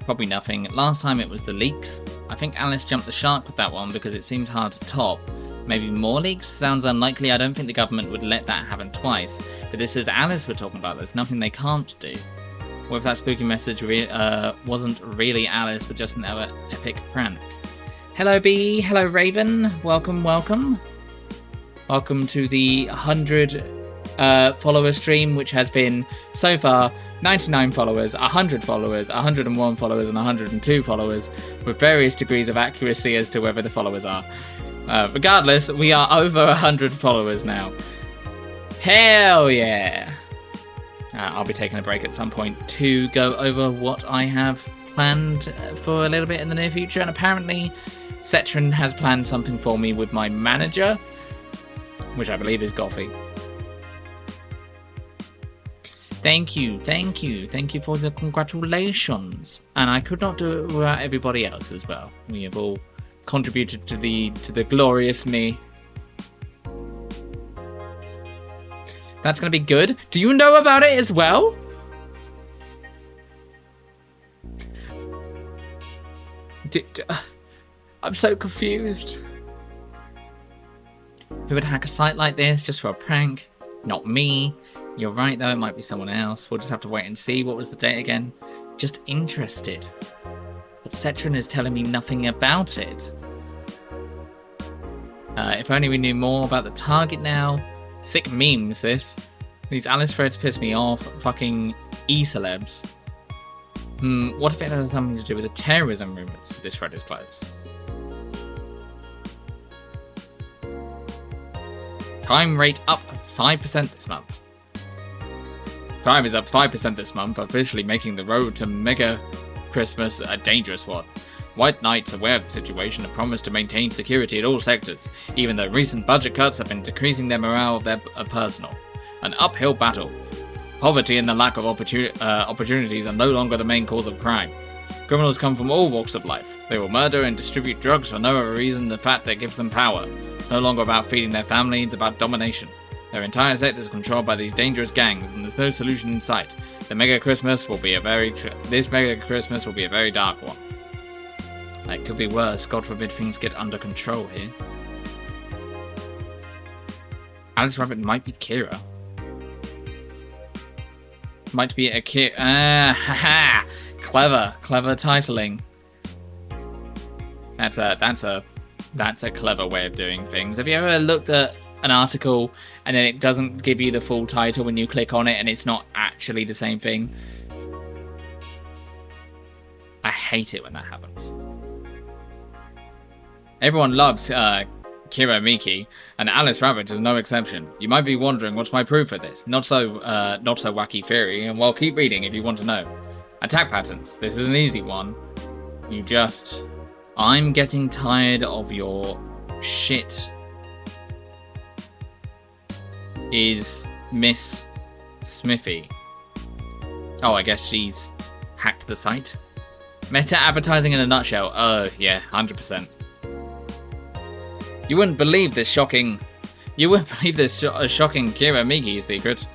Probably nothing. Last time it was the leaks. I think Alice jumped the shark with that one because it seemed hard to top. Maybe more leaks? Sounds unlikely. I don't think the government would let that happen twice. But this is Alice we're talking about. There's nothing they can't do. What if that spooky message wasn't really Alice, but just an epic prank? Hello, Bee. Hello, Raven. Welcome, welcome. Welcome to the 100 follower stream, which has been, so far, 99 followers, 100 followers, 101 followers, and 102 followers, with various degrees of accuracy as to whether the followers are. Regardless, we are over 100 followers now. Hell yeah! I'll be taking a break at some point to go over what I have planned for a little bit in the near future, and apparently Cetrin has planned something for me with my manager, which I believe is Goffy. Thank you for the congratulations. And I could not do it without everybody else as well. We have all contributed to the glorious me. That's gonna be good. Do you know about it as well? I'm so confused. Who would hack a site like this just for a prank? Not me. You're right though, it might be someone else. We'll just have to wait and see. What was the date again? Just interested. But Cetrin is telling me nothing about it. If only we knew more about the target now. Sick memes, this. These Alice threads piss me off. Fucking e-celebs. What if it has something to do with the terrorism rumors? This thread is closed. Crime rate up 5% this month. Crime is up 5% this month, officially making the road to Mega Christmas a dangerous one. White Knights, aware of the situation, have promised to maintain security at all sectors, even though recent budget cuts have been decreasing their morale of their personnel. An uphill battle. Poverty and the lack of opportunities are no longer the main cause of crime. Criminals come from all walks of life. They will murder and distribute drugs for no other reason than the fact that gives them power. It's no longer about feeding their family, it's about domination. Their entire sector is controlled by these dangerous gangs, and there's no solution in sight. This Mega Christmas will be a very dark one. It could be worse. God forbid things get under control here. Alice Rabbit might be Kira. Might be a Kira. Haha! Clever titling. That's a clever way of doing things. Have you ever looked at an article and then it doesn't give you the full title when you click on it and it's not actually the same thing? I hate it when that happens. Everyone loves Kira Miki, and Alice Rabbit is no exception. You might be wondering, what's my proof for this? Not so wacky theory, and well, keep reading if you want to know. Attack patterns. This is an easy one. I'm getting tired of your shit. Is Miss Smithy. Oh, I guess she's hacked the site. Meta advertising in a nutshell. Oh, yeah, 100%. You wouldn't believe this shocking Kira Miki secret.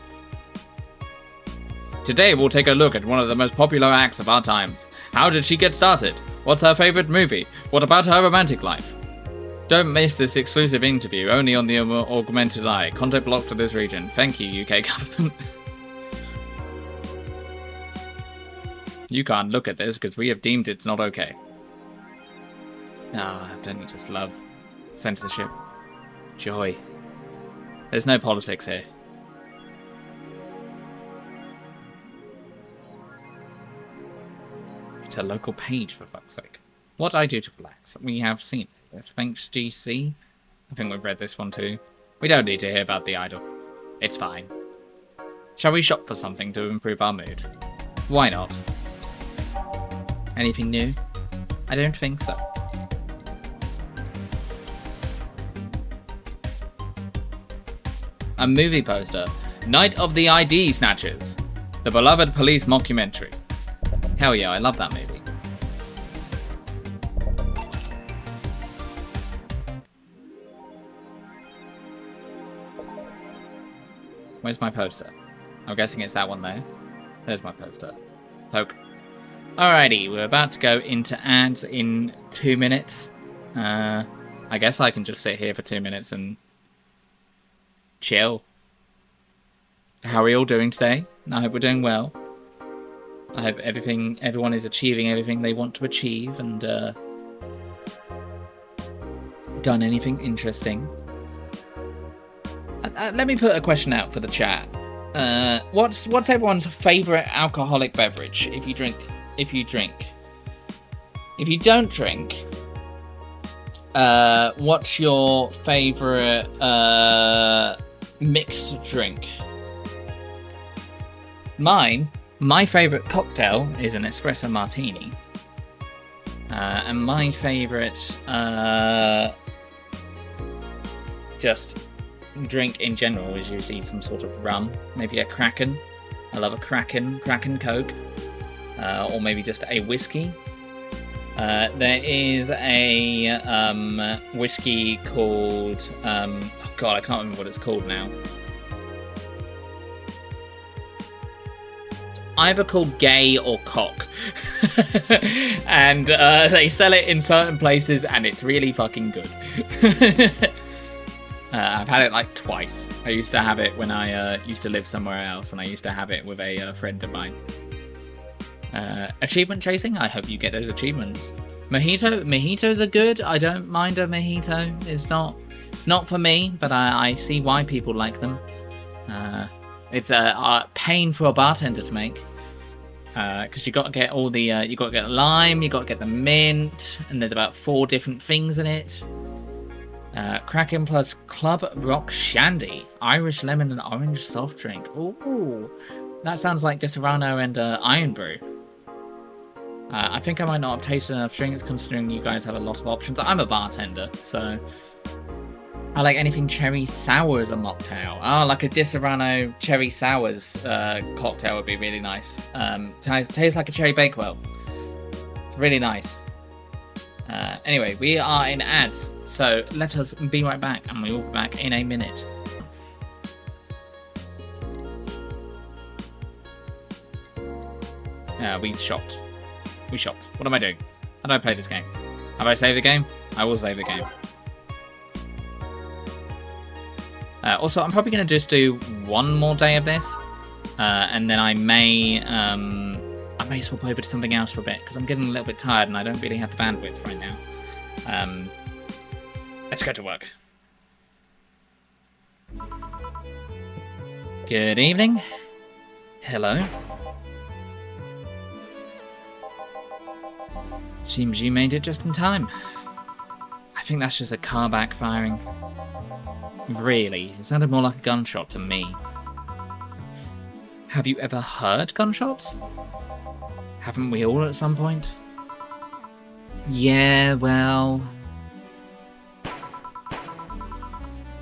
Today we'll take a look at one of the most popular acts of our times. How did she get started? What's her favorite movie? What about her romantic life? Don't miss this exclusive interview, only on the Augmented Eye. Content blocked to this region. Thank you, UK government. You can't look at this because we have deemed it's not okay. Don't you just love censorship? Joy. There's no politics here. It's a local page, for fuck's sake. What I do to relax. We have seen this. Thanks, GC. I think we've read this one too. We don't need to hear about the idol. It's fine. Shall we shop for something to improve our mood? Why not? Anything new? I don't think so. A movie poster. Night of the ID Snatchers. The beloved police mockumentary. Hell yeah, I love that movie. Where's my poster? I'm guessing it's that one there. There's my poster. Poke. Alrighty, we're about to go into ads in 2 minutes. I guess I can just sit here for 2 minutes and chill. How are we all doing today? I hope we're doing well. I hope everyone is achieving everything they want to achieve and done anything interesting. Let me put a question out for the chat. What's everyone's favorite alcoholic beverage? If you drink. If you don't drink, what's your favorite mixed drink? My favorite cocktail is an espresso martini, and my favorite just drink in general is usually some sort of rum, maybe a Kraken. I love a Kraken Coke. Or maybe just a whiskey. There is a whiskey called... oh god, I can't remember what it's called now. Either called Gay or Cock. And they sell it in certain places and it's really fucking good. I've had it like twice. I used to have it when I used to live somewhere else, and I used to have it with a friend of mine. Achievement chasing? I hope you get those achievements. Mojitos are good. I don't mind a mojito. It's not for me, but I see why people like them. It's a pain for a bartender to make. Because you got to get all the you got to get lime, you got to get the mint, and there's about 4 different things in it. Kraken plus Club Rock Shandy, Irish lemon and orange soft drink. Ooh, that sounds like Disaronno and Iron Brew. I think I might not have tasted enough drinks considering you guys have a lot of options. I'm a bartender, so I like anything cherry sour as a mocktail. Oh, like a Disaronno cherry sours cocktail would be really nice. Tastes like a cherry bakewell. It's really nice. Anyway, we are in ads, so let us be right back, and we will be back in a minute. We shopped. What am I doing? How do I play this game? Have I saved the game? I will save the game. Also, I'm probably going to just do one more day of this, and then I may swap over to something else for a bit, because I'm getting a little bit tired and I don't really have the bandwidth right now. Let's go to work. Good evening. Hello. Seems you made it just in time. I think that's just a car backfiring. Really? It sounded more like a gunshot to me. Have you ever heard gunshots? Haven't we all at some point? Yeah, well...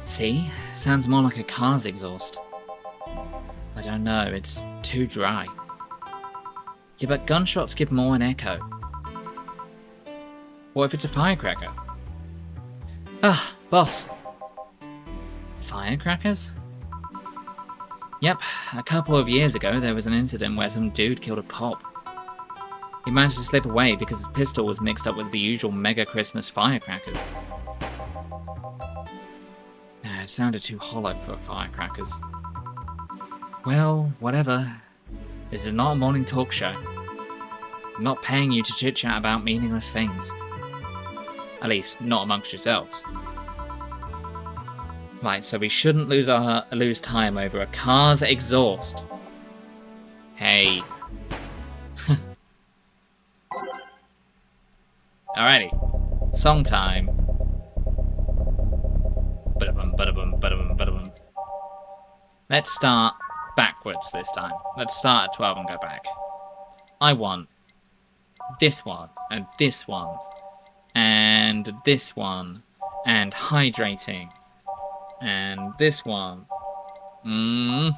See? Sounds more like a car's exhaust. I don't know, it's too dry. Yeah, but gunshots give more an echo. What if it's a firecracker? Ah, boss. Firecrackers? Yep, a couple of years ago there was an incident where some dude killed a cop. He managed to slip away because his pistol was mixed up with the usual mega Christmas firecrackers. It sounded too hollow for firecrackers. Well, whatever. This is not a morning talk show. I'm not paying you to chit-chat about meaningless things. At least, not amongst yourselves. Right, so we shouldn't lose time over a car's exhaust. Hey. Alrighty. Song time. Ba-da-bum, ba-da-bum, ba-da-bum, ba-da-bum. Let's start backwards this time. Let's start at 12 and go back. I want this one, and this one, and this one, and hydrating, and this one. And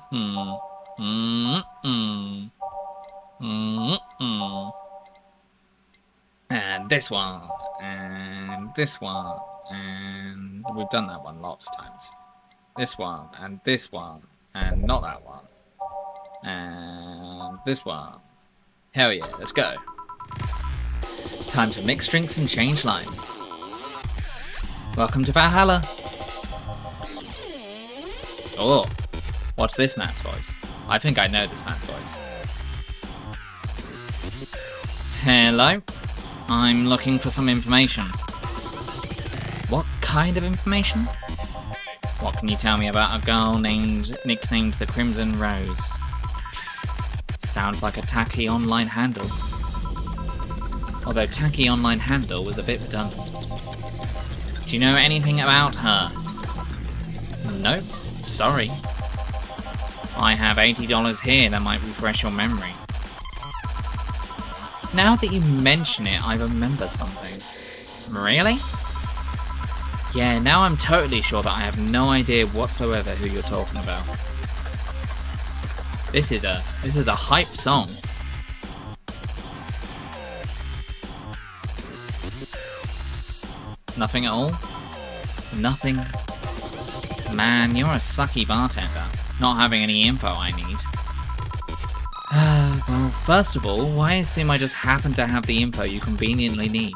this one, and this one, and we've done that one lots of times. This one, and not that one. And this one. Hell yeah, let's go. Time to mix drinks and change lives. Welcome to Valhalla. Oh, what's this man's voice? I think I know this man's voice. Hello? I'm looking for some information. What kind of information? What can you tell me about a girl nicknamed the Crimson Rose? Sounds like a tacky online handle. Although tacky online handle was a bit redundant. Do you know anything about her? Nope, sorry. I have $80 here that might refresh your memory. Now that you mention it, I remember something. Really? Yeah, now I'm totally sure that I have no idea whatsoever who you're talking about. This is a hype song. Nothing at all? Nothing? Man, you're a sucky bartender, not having any info I need. Well, first of all, why assume I just happen to have the info you conveniently need?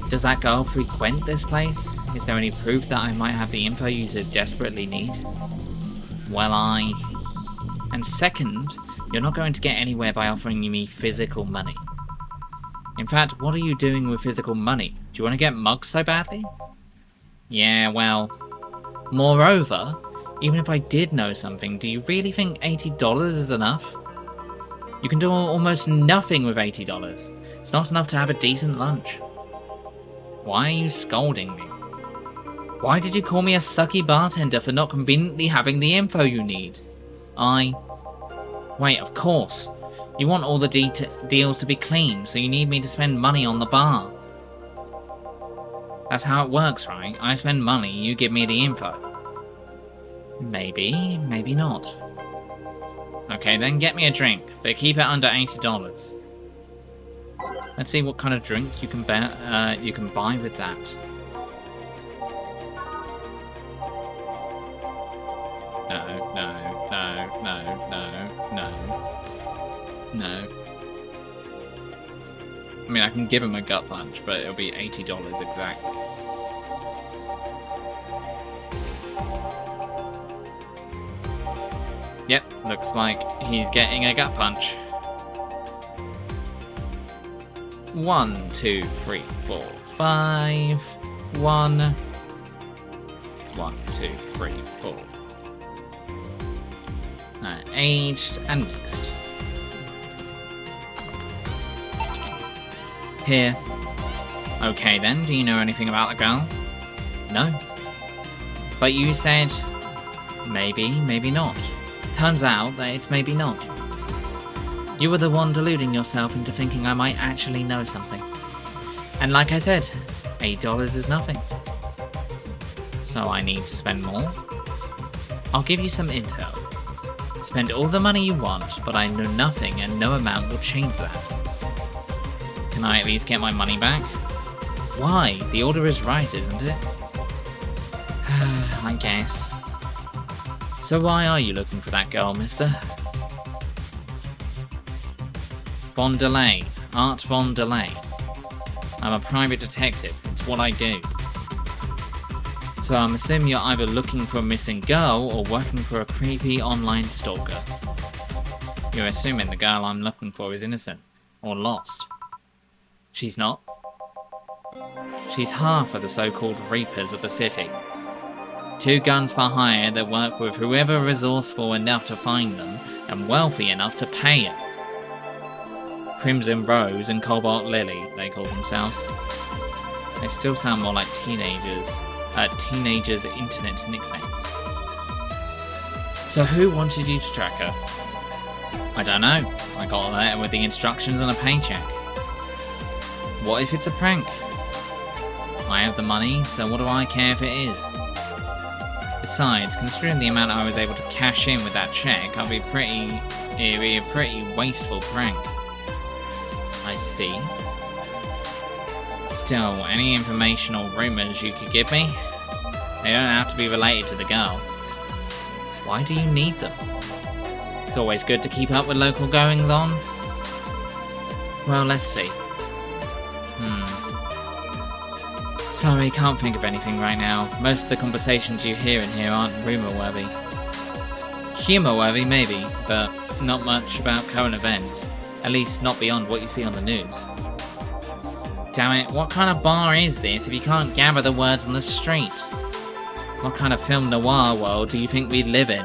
Does that girl frequent this place? Is there any proof that I might have the info you so desperately need? Well, And second, you're not going to get anywhere by offering me physical money. In fact, what are you doing with physical money? Do you want to get mugged so badly? Yeah, well... Moreover, even if I did know something, do you really think $80 is enough? You can do almost nothing with $80. It's not enough to have a decent lunch. Why are you scolding me? Why did you call me a sucky bartender for not conveniently having the info you need? Wait, of course. You want all the deals to be clean, so you need me to spend money on the bar. That's how it works, right? I spend money, you give me the info. Maybe, maybe not. Okay, then get me a drink, but keep it under $80. Let's see what kind of drink you can buy with that. No. I mean, I can give him a gut punch, but it'll be $80 exactly. Yep, looks like he's getting a gut punch. 1, 2, 3, 4, 5. 1. 1, 2, 3, 4. Aged and mixed. Here. Okay then, do you know anything about the girl? No. But you said... maybe, maybe not. Turns out that it's maybe not. You were the one deluding yourself into thinking I might actually know something. And like I said, $8 is nothing. So I need to spend more? I'll give you some intel. Spend all the money you want, but I know nothing and no amount will change that. Can I at least get my money back? Why? The order is right, isn't it? I guess. So why are you looking for that girl, mister? Von Delay. Art Von Delay. I'm a private detective. It's what I do. So I'm assuming you're either looking for a missing girl or working for a creepy online stalker. You're assuming the girl I'm looking for is innocent. Or lost. She's not. She's half of the so-called Reapers of the city. 2 guns for hire that work with whoever resourceful enough to find them and wealthy enough to pay it. Crimson Rose and Cobalt Lily, they call themselves. They still sound more like teenagers' internet nicknames. So who wanted you to track her? I don't know. I got a letter with the instructions and a paycheck. What if it's a prank? I have the money, so what do I care if it is? Besides, considering the amount I was able to cash in with that check, it'd be a pretty wasteful prank. I see. Still, any information or rumours you could give me? They don't have to be related to the girl. Why do you need them? It's always good to keep up with local goings-on. Well, let's see. Sorry, can't think of anything right now. Most of the conversations you hear in here aren't rumour-worthy. Humour-worthy, maybe, but not much about current events. At least not beyond what you see on the news. Damn it, what kind of bar is this if you can't gather the words on the street? What kind of film noir world do you think we live in?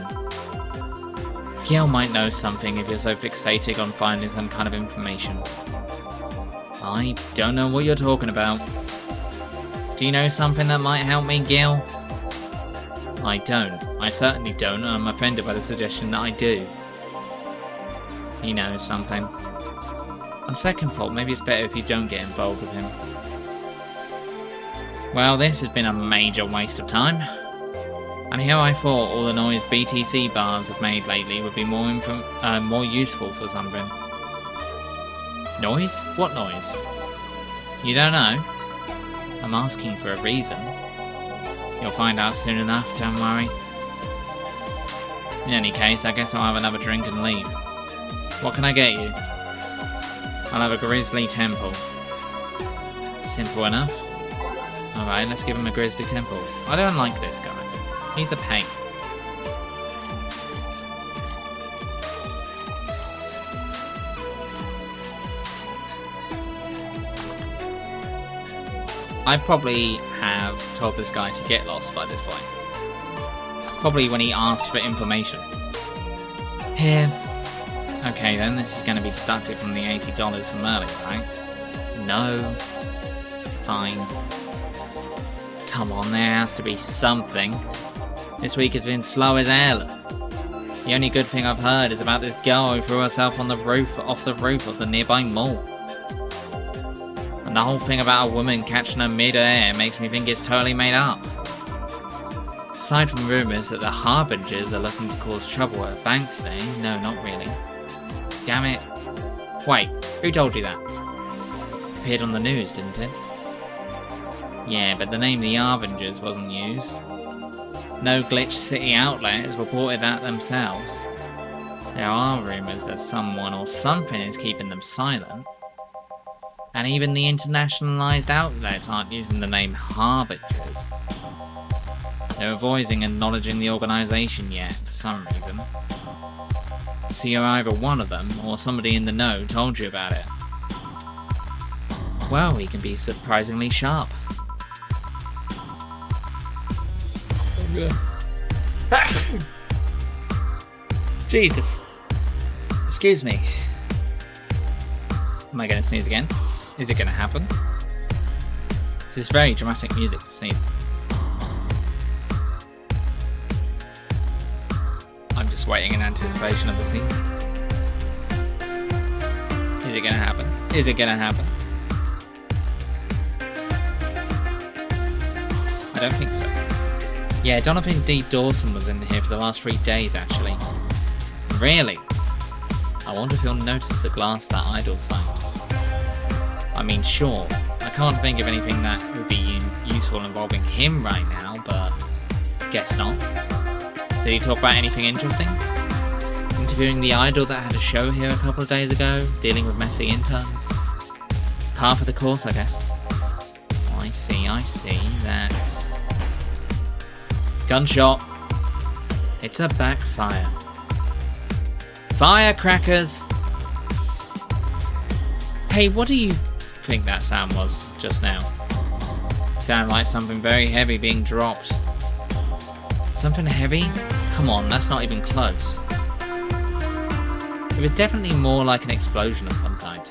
Gil might know something if you're so fixated on finding some kind of information. I don't know what you're talking about. Do you know something that might help me, Gil? I don't. I certainly don't, and I'm offended by the suggestion that I do. He knows something. On second thought, maybe it's better if you don't get involved with him. Well, this has been a major waste of time. And here I thought all the noise BTC bars have made lately would be more useful for something. Noise? What noise? You don't know? I'm asking for a reason. You'll find out soon enough, don't worry. In any case, I guess I'll have another drink and leave. What can I get you? I'll have a grizzly temple. Simple enough. Alright, let's give him a grizzly temple. I don't like this guy. He's a pain. I probably have told this guy to get lost by this point. Probably when he asked for information. Here. Okay then, this is going to be deducted from the $80 from earlier, right? No. Fine. Come on, there has to be something. This week has been slow as hell. The only good thing I've heard is about this girl who threw herself on the roof, off the roof of the nearby mall. And the whole thing about a woman catching her mid-air makes me think it's totally made up. Aside from rumours that the Harbingers are looking to cause trouble at a bank today, no, not really. Damn it. Wait, who told you that? Appeared on the news, didn't it? Yeah, but the name the Harbingers wasn't used. No Glitch City outlet has reported that themselves. There are rumours that someone or something is keeping them silent. And even the internationalised outlets aren't using the name Harbingers. They're avoiding acknowledging the organisation yet, for some reason. So you're either one of them, or somebody in the know told you about it. Well, he can be surprisingly sharp. Jesus. Excuse me. Am I going to sneeze again? Is it going to happen? This is very dramatic music for sneezing. I'm just waiting in anticipation of the sneeze. Is it going to happen? Is it going to happen? I don't think so. Yeah, Donovan D. Dawson was in here for the last 3 days, actually. Really? I wonder if you'll notice the glass that idol signed. I mean, sure, I can't think of anything that would be useful involving him right now, but guess not. Did he talk about anything interesting? Interviewing the idol that had a show here a couple of days ago, dealing with messy interns? Par for the course, I guess. I see, that's... Gunshot. It's a backfire. Firecrackers! Hey, what do you think that sound was just now? Sounded like something very heavy being dropped. Something heavy? Come on, that's not even close. It was definitely more like an explosion of some kind.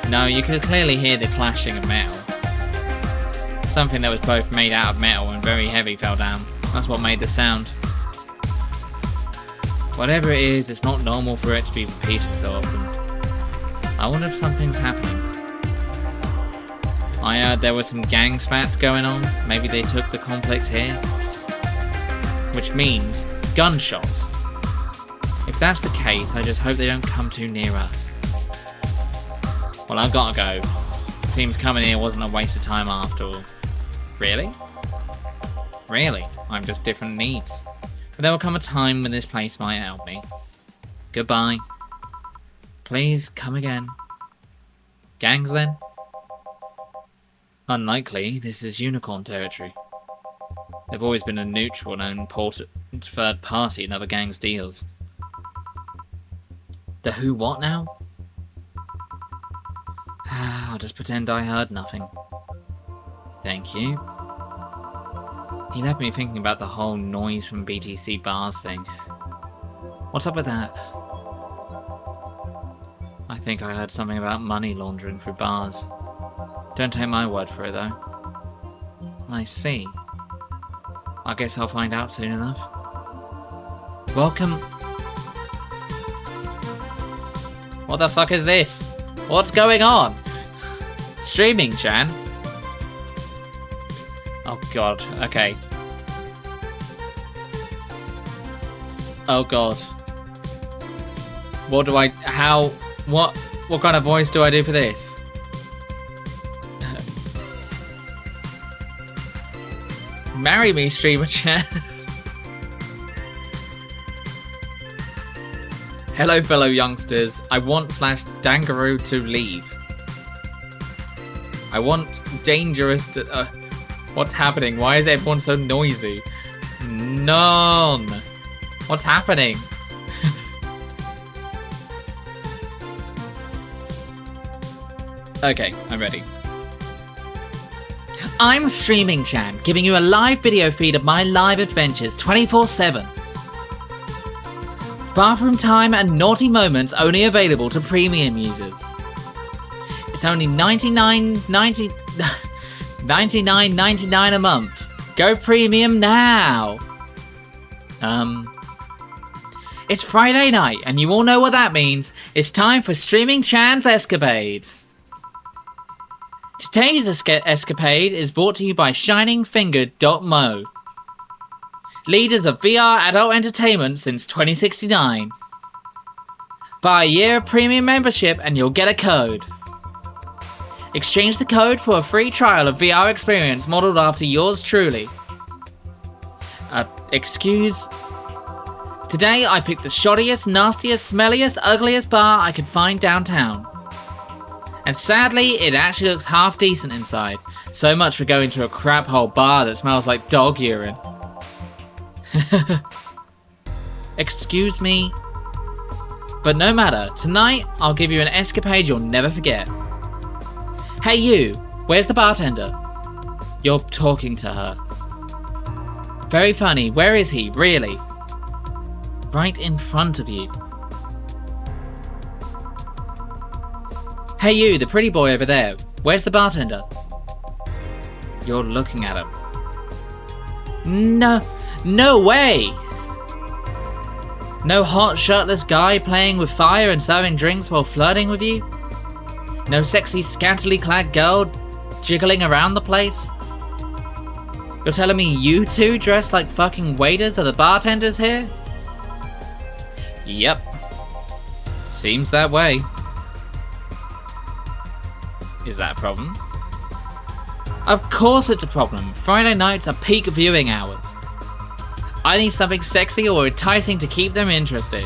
No, you could clearly hear the clashing of metal. Something that was both made out of metal and very heavy fell down. That's what made the sound. Whatever it is, it's not normal for it to be repeated so often. I wonder if something's happening. I heard there were some gang spats going on. Maybe they took the conflict here. Which means gunshots. If that's the case, I just hope they don't come too near us. Well, I've got to go. Seems coming here wasn't a waste of time after all. Really? Really? I'm just different needs. But there will come a time when this place might help me. Goodbye. Please come again. Gangs then? Unlikely, this is unicorn territory. They've always been a neutral and important third party in other gangs' deals. The who what now? I'll just pretend I heard nothing. Thank you. He left me thinking about the whole noise from BTC bars thing. What's up with that? I think I heard something about money laundering through bars. Don't take my word for it, though. I see. I guess I'll find out soon enough. Welcome. What the fuck is this? What's going on? Streaming, Chan? Oh god, okay. Oh god. What do I... how... what kind of voice do I do for this? Marry me, streamer chat. Hello, fellow youngsters. I want /Dangaroo to leave. I want dangerous to... what's happening? Why is everyone so noisy? None. What's happening? Okay, I'm ready. I'm Streaming Chan, giving you a live video feed of my live adventures 24/7. Bathroom time and naughty moments only available to premium users. It's only $99.99 a month. Go premium now. It's Friday night, and you all know what that means. It's time for Streaming Chan's escapades. Today's escapade is brought to you by ShiningFingered.mo, leaders of VR adult entertainment since 2069. Buy a year of premium membership and you'll get a code. Exchange the code for a free trial of VR experience modeled after yours truly. Excuse? Today I picked the shoddiest, nastiest, smelliest, ugliest bar I could find downtown. And sadly, it actually looks half decent inside. So much for going to a crap hole bar that smells like dog urine. Excuse me? But no matter, tonight I'll give you an escapade you'll never forget. Hey you, where's the bartender? You're talking to her. Very funny, where is he, really? Right in front of you. Hey you, the pretty boy over there. Where's the bartender? You're looking at him. No way! No hot shirtless guy playing with fire and serving drinks while flirting with you? No sexy scantily clad girl jiggling around the place? You're telling me you two dressed like fucking waiters are the bartenders here? Yep. Seems that way. Is that a problem? Of course it's a problem. Friday nights are peak viewing hours. I need something sexy or enticing to keep them interested.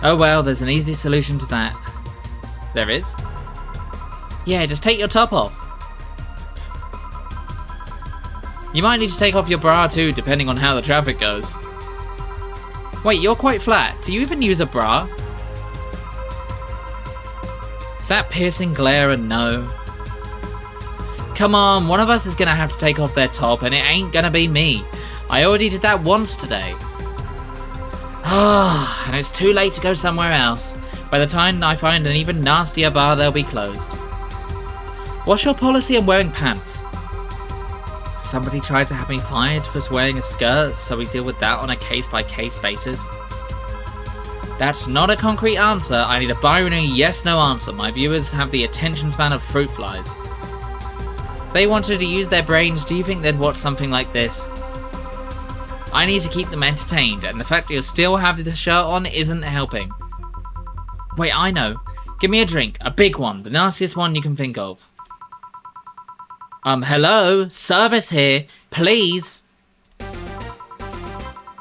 Oh well, there's an easy solution to that. There is? Yeah, just take your top off. You might need to take off your bra too, depending on how the traffic goes. Wait, you're quite flat. Do you even use a bra? Is that piercing glare a no? Come on, one of us is gonna have to take off their top and it ain't gonna be me. I already did that once today. Ah, and it's too late to go somewhere else. By the time I find an even nastier bar, they'll be closed. What's your policy on wearing pants? Somebody tried to have me fired for wearing a skirt, so we deal with that on a case-by-case basis. That's not a concrete answer. I need a binary yes-no answer. My viewers have the attention span of fruit flies. If they wanted to use their brains, do you think they'd watch something like this? I need to keep them entertained, and the fact that you still have the shirt on isn't helping. Wait, I know. Give me a drink. A big one. The nastiest one you can think of. Hello? Service here. Please.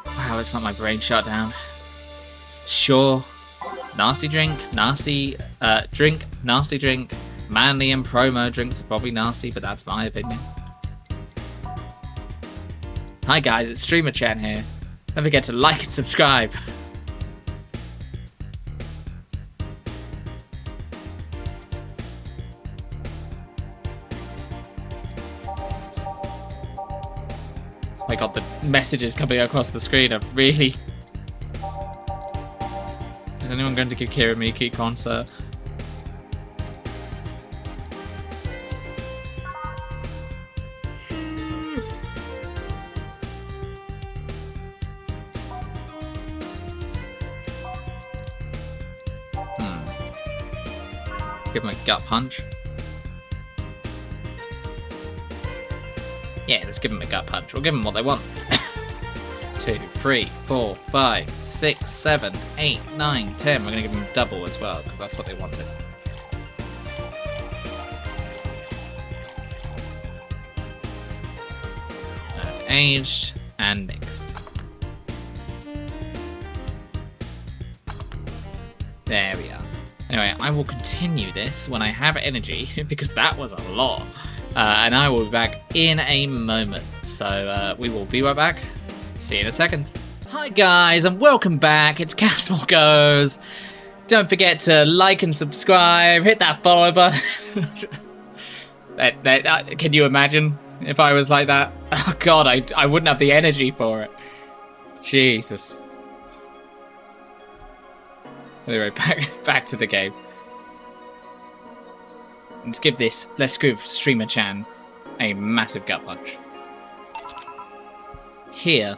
Wow, it's not my brain shut down. Sure. Nasty drink, nasty drink, nasty drink. Manly and promo drinks are probably nasty, but that's my opinion. Hi guys, it's Streamer Chan here. Don't forget to like and subscribe. Oh my god, the messages coming across the screen are really... Is anyone going to give Kira Miki concert? Give him a gut punch. Yeah, let's give him a gut punch. We'll give them what they want. 2, 3, 4, 5, 6, 7, 8, 9, 10. We're going to give them double as well, because that's what they wanted. Aged and mixed. There we are. Anyway, I will continue this when I have energy, because that was a lot. And I will be back in a moment. So we will be right back. See you in a second. Hi guys, and welcome back. It's Morgause. Don't forget to like and subscribe. Hit that follow button. Can you imagine if I was like that? Oh god, I wouldn't have the energy for it. Jesus. Anyway, back to the game. Let's give Streamer Chan a massive gut punch. Here.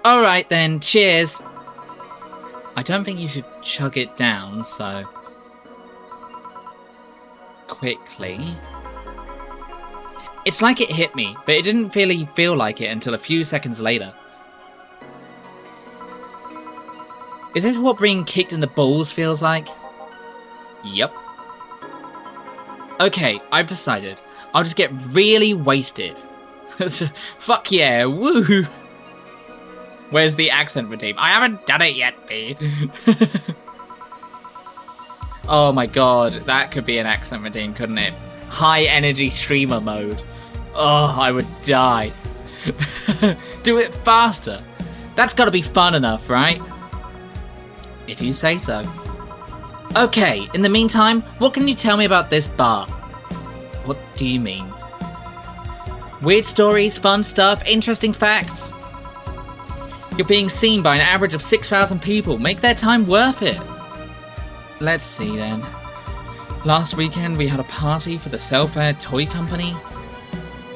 Alright then, cheers! I don't think you should chug it down, so... Quickly. It's like it hit me, but it didn't really feel like it until a few seconds later. Is this what being kicked in the balls feels like? Yep. Okay, I've decided. I'll just get really wasted. Fuck yeah, woo! Where's the accent redeem? I haven't done it yet, B. Oh my god, that could be an accent redeem, couldn't it? High energy streamer mode. Oh, I would die. Do it faster. That's gotta be fun enough, right? If you say so. Okay, in the meantime, what can you tell me about this bar? What do you mean? Weird stories, fun stuff, interesting facts? You're being seen by an average of 6,000 people. Make their time worth it. Let's see then. Last weekend we had a party for the Self-Air Toy Company.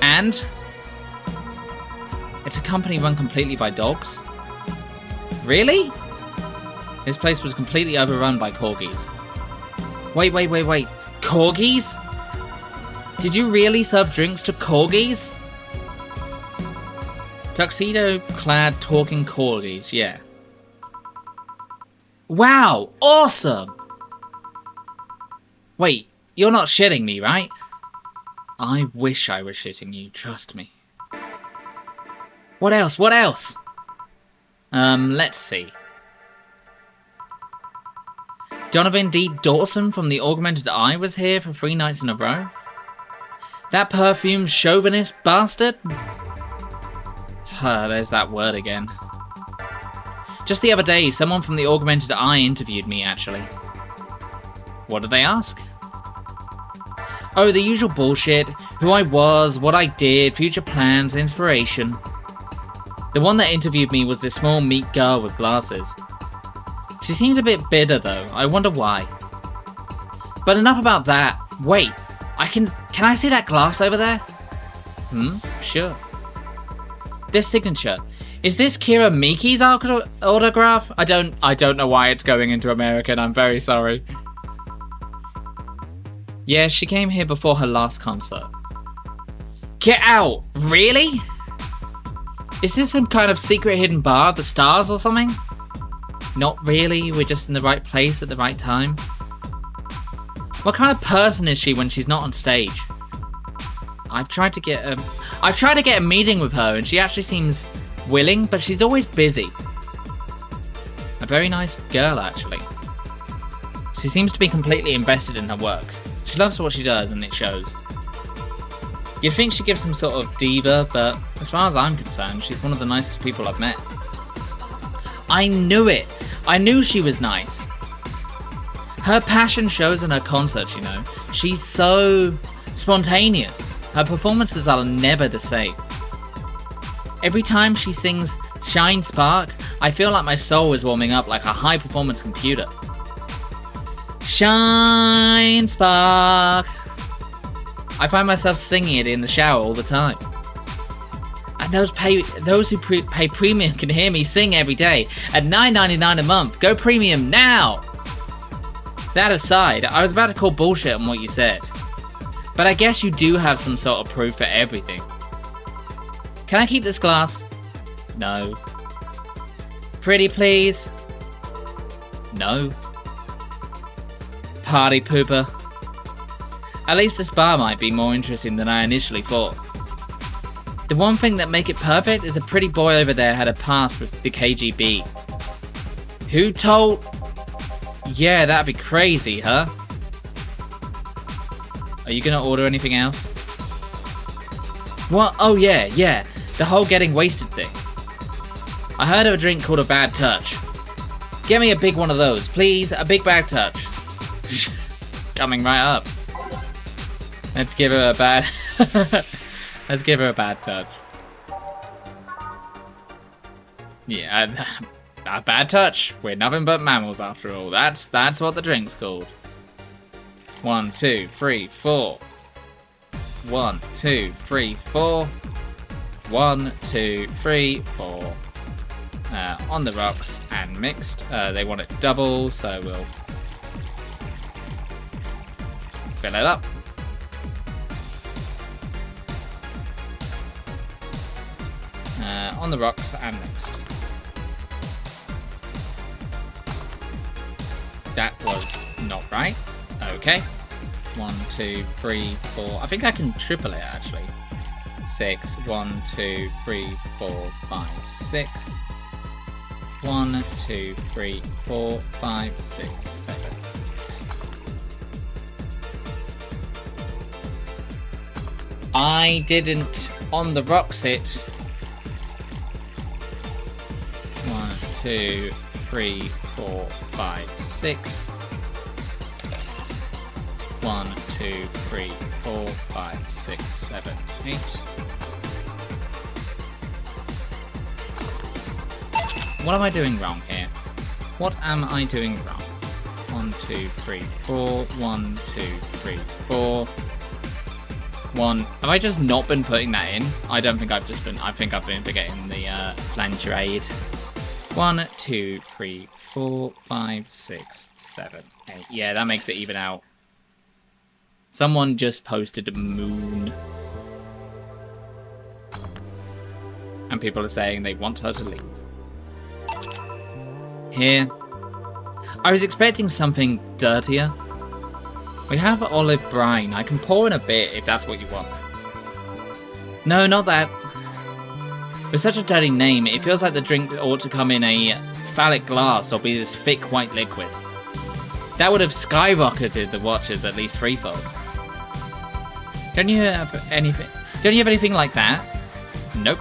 And? It's a company run completely by dogs. Really? This place was completely overrun by corgis. Wait. Corgis? Did you really serve drinks to corgis? Tuxedo-clad talking corgis, yeah. Wow, awesome! Wait, you're not shitting me, right? I wish I was shitting you, trust me. What else? Let's see. Donovan D. Dawson from the Augmented Eye was here for 3 nights in a row. That perfumed chauvinist bastard? There's that word again. Just the other day, someone from the Augmented Eye interviewed me, actually. What did they ask? Oh, the usual bullshit. Who I was, what I did, future plans, inspiration. The one that interviewed me was this small, meek girl with glasses. She seemed a bit bitter though, I wonder why. But enough about that. Wait, can I see that glass over there? Sure. This signature, is this Kira Miki's autograph? I don't know why it's going into American, I'm very sorry. Yeah, she came here before her last concert. Get out, really? Is this some kind of secret hidden bar at the stars or something? Not really, we're just in the right place at the right time. What kind of person is she when she's not on stage? I've tried to get a meeting with her and she actually seems willing, but she's always busy. A very nice girl, actually. She seems to be completely invested in her work. She loves what she does, and it shows. You'd think she'd give some sort of diva, but as far as I'm concerned, she's one of the nicest people I've met. I knew it! I knew she was nice. Her passion shows in her concerts, you know. She's so spontaneous. Her performances are never the same. Every time she sings Shine Spark, I feel like my soul is warming up like a high-performance computer. Shine Spark. I find myself singing it in the shower all the time. And those who pay premium can hear me sing every day at $9.99 a month. Go premium now! That aside, I was about to call bullshit on what you said. But I guess you do have some sort of proof for everything. Can I keep this glass? No. Pretty please? No. Party pooper. At least this bar might be more interesting than I initially thought. The one thing that make it perfect is a pretty boy over there had a past with the KGB. Who told... Yeah, that'd be crazy, huh? Are you gonna order anything else? What? Oh yeah. The whole getting wasted thing. I heard of a drink called a bad touch. Get me a big one of those, please. A big bad touch. Coming right up. Let's give her a bad... Let's give her a bad touch. Yeah, a bad touch. We're nothing but mammals after all. That's what the drink's called. 1, 2, 3, 4. 1, 2, 3, 4. 1, 2, 3, 4. On the rocks and mixed. They want it double, so we'll fill it up. On the rocks and mixed. That was not right. Okay. 1, 2, 3, 4. I think I can triple it actually. 6. 1, 2, 3, 4, 5, 6. 1, 2, 3, 4, 5, 6, 7, 8. I didn't on the rocks it. 1, 2, 3, 4, 5, 6. 1, 2, 3, 4, 5, 6, 7, 8. What am I doing wrong here? What am I doing wrong? 1, 2, 3, 4. 1, 2, 3, 4. 1. Have I just not been putting that in? I don't think I've just been. I think I've been forgetting the flangerade. 1, 2, 3, 4, 5, 6, 7, 8. Yeah, that makes it even out. Someone just posted a moon. And people are saying they want her to leave. Here. I was expecting something dirtier. We have olive brine. I can pour in a bit if that's what you want. No, not that. With such a dirty name, it feels like the drink ought to come in a phallic glass or be this thick white liquid. That would have skyrocketed the watches at least threefold. Don't you have anything? Don't you have anything like that? Nope.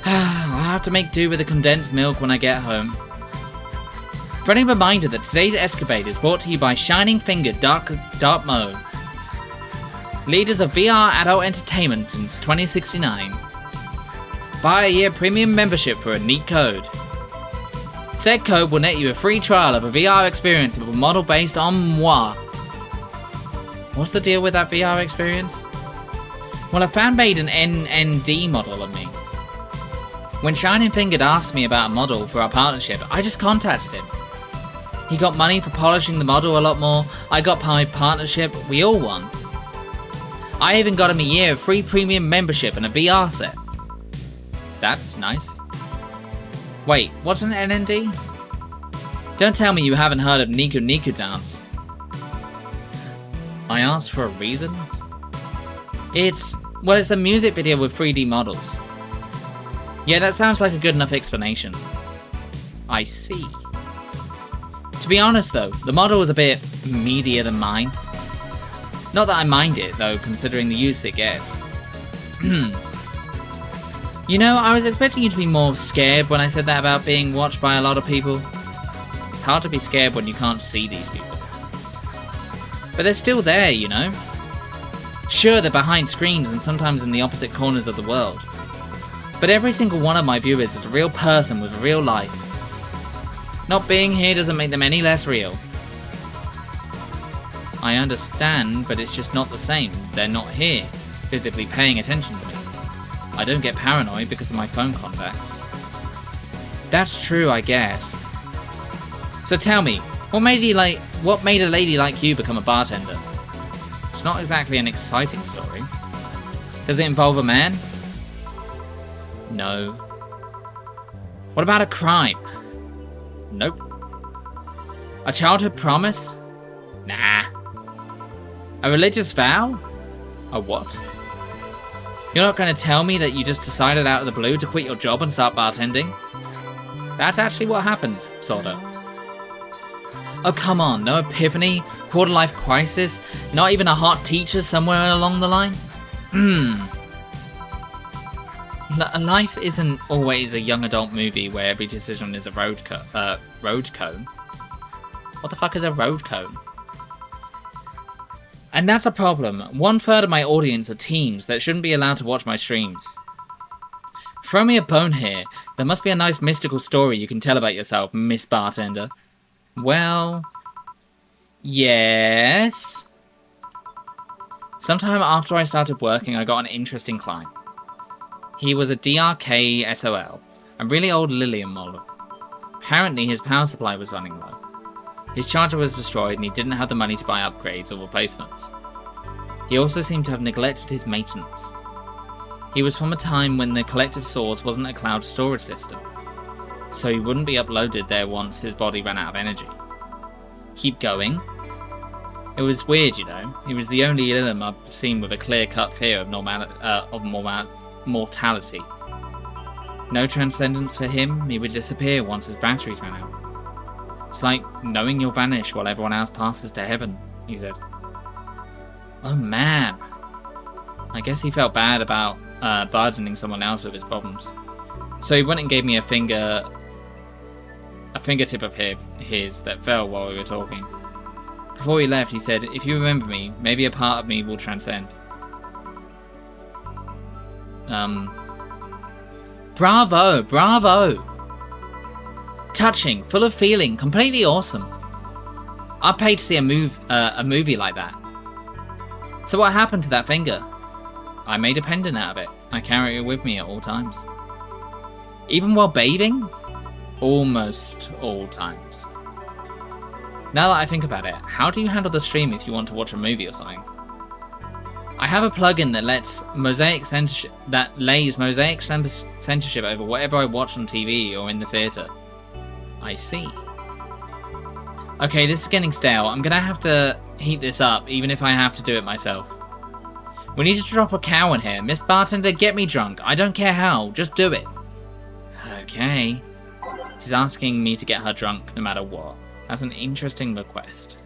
I'll have to make do with the condensed milk when I get home. Friendly reminder that today's escapade is brought to you by Shining Finger Dark Mode. Leaders of VR adult entertainment since 2069. Buy a year premium membership for a neat code. Said code will net you a free trial of a VR experience of a model based on moi. What's the deal with that VR experience? Well, a fan made an NND model of me. When Shining Finger asked me about a model for our partnership, I just contacted him. He got money for polishing the model a lot more. I got my partnership. We all won. I even got him a year of free premium membership and a VR set. That's nice. Wait, what's an NND? Don't tell me you haven't heard of Niku Niku Dance. I asked for a reason? It's a music video with 3D models. Yeah, that sounds like a good enough explanation. I see. To be honest though, the model was a bit meatier than mine. Not that I mind it though, considering the use it gets. You know, I was expecting you to be more scared when I said that about being watched by a lot of people. It's hard to be scared when you can't see these people. But they're still there, you know? Sure, they're behind screens and sometimes in the opposite corners of the world. But every single one of my viewers is a real person with a real life. Not being here doesn't make them any less real. I understand, but it's just not the same. They're not here, physically paying attention to me. I don't get paranoid because of my phone contacts. That's true, I guess. So tell me, what made a lady like you become a bartender? It's not exactly an exciting story. Does it involve a man? No. What about a crime? Nope. A childhood promise? Nah. A religious vow? A what? You're not going to tell me that you just decided out of the blue to quit your job and start bartending? That's actually what happened, sorta. Oh come on, no epiphany, quarter-life crisis, not even a hot teacher somewhere along the line? Life isn't always a young adult movie where every decision is a road cone. What the fuck is a road cone? And that's a problem. 1/3 of my audience are teens that shouldn't be allowed to watch my streams. Throw me a bone here. There must be a nice mystical story you can tell about yourself, Miss Bartender. Well, yes. Sometime after I started working, I got an interesting client. He was a DRK SOL, a really old Lilium model. Apparently his power supply was running low. His charger was destroyed and he didn't have the money to buy upgrades or replacements. He also seemed to have neglected his maintenance. He was from a time when the collective source wasn't a cloud storage system, so he wouldn't be uploaded there once his body ran out of energy. Keep going. It was weird, you know. He was the only Lilium I've seen with a clear-cut fear of mortality. No transcendence for him, he would disappear once his batteries ran out. It's like knowing you'll vanish while everyone else passes to heaven, he said. Oh man. I guess he felt bad about burdening someone else with his problems. So he went and gave me a fingertip of his that fell while we were talking. Before he left, he said, if you remember me, maybe a part of me will transcend. Bravo, bravo! Touching, full of feeling, completely awesome. I'd pay to see a movie like that. So what happened to that finger? I made a pendant out of it. I carry it with me at all times. Even while bathing? Almost all times. Now that I think about it, how do you handle the stream if you want to watch a movie or something? I have a plugin that lays mosaic censorship over whatever I watch on TV or in the theatre. I see. Okay, this is getting stale. I'm gonna have to heat this up, even if I have to do it myself. We need to drop a cow in here. Miss Bartender, get me drunk. I don't care how, just do it. Okay. She's asking me to get her drunk no matter what. That's an interesting request.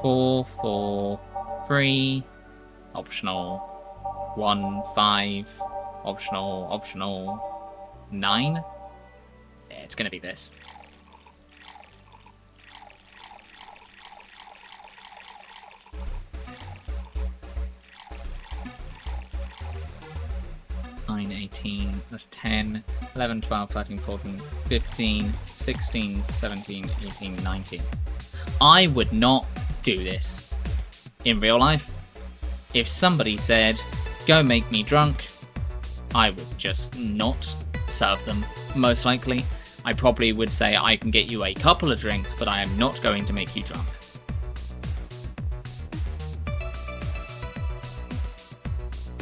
Four, 3, optional, 1, 5, optional, 9? Yeah, it's gonna be this. Nine, 18, that's 10, 11, 12, 13, 14, 15, 16, 17, 18, 19. I would not do this in real life. If somebody said, go make me drunk, I would just not serve them, most likely. I probably would say I can get you a couple of drinks, but I am not going to make you drunk.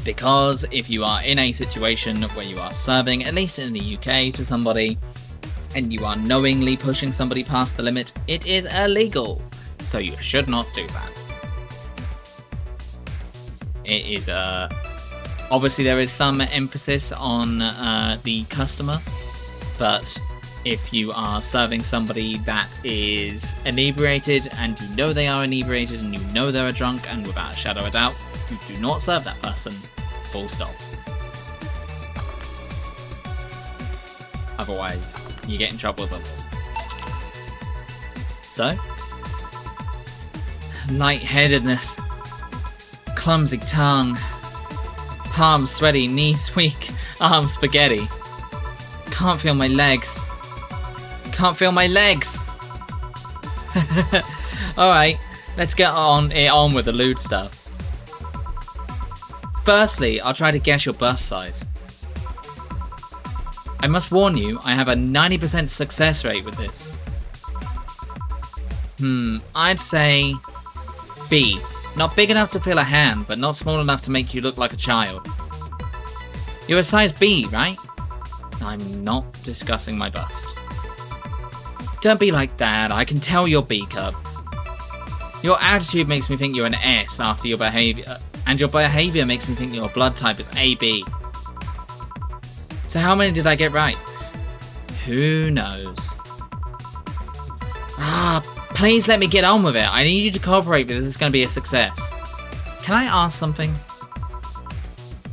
Because if you are in a situation where you are serving, at least in the UK, to somebody, and you are knowingly pushing somebody past the limit, it is illegal. So you should not do that. It is Obviously, there is some emphasis on the customer, but if you are serving somebody that is inebriated and you know they are inebriated and you know they're drunk, and without a shadow of a doubt, you do not serve that person, full stop. Otherwise, you get in trouble with them. So, lightheadedness, clumsy tongue, palms sweaty, knees weak, arms spaghetti. Can't feel my legs. Can't feel my legs. Alright, let's get on with the lewd stuff. Firstly, I'll try to guess your bust size. I must warn you, I have a 90% success rate with this. I'd say B. Not big enough to fill a hand, but not small enough to make you look like a child. You're a size B, right? I'm not discussing my bust. Don't be like that, I can tell you're B-cup. Your attitude makes me think you're an S after your behaviour, and your behaviour makes me think your blood type is AB. So how many did I get right? Who knows? Please let me get on with it. I need you to cooperate because this is going to be a success. Can I ask something?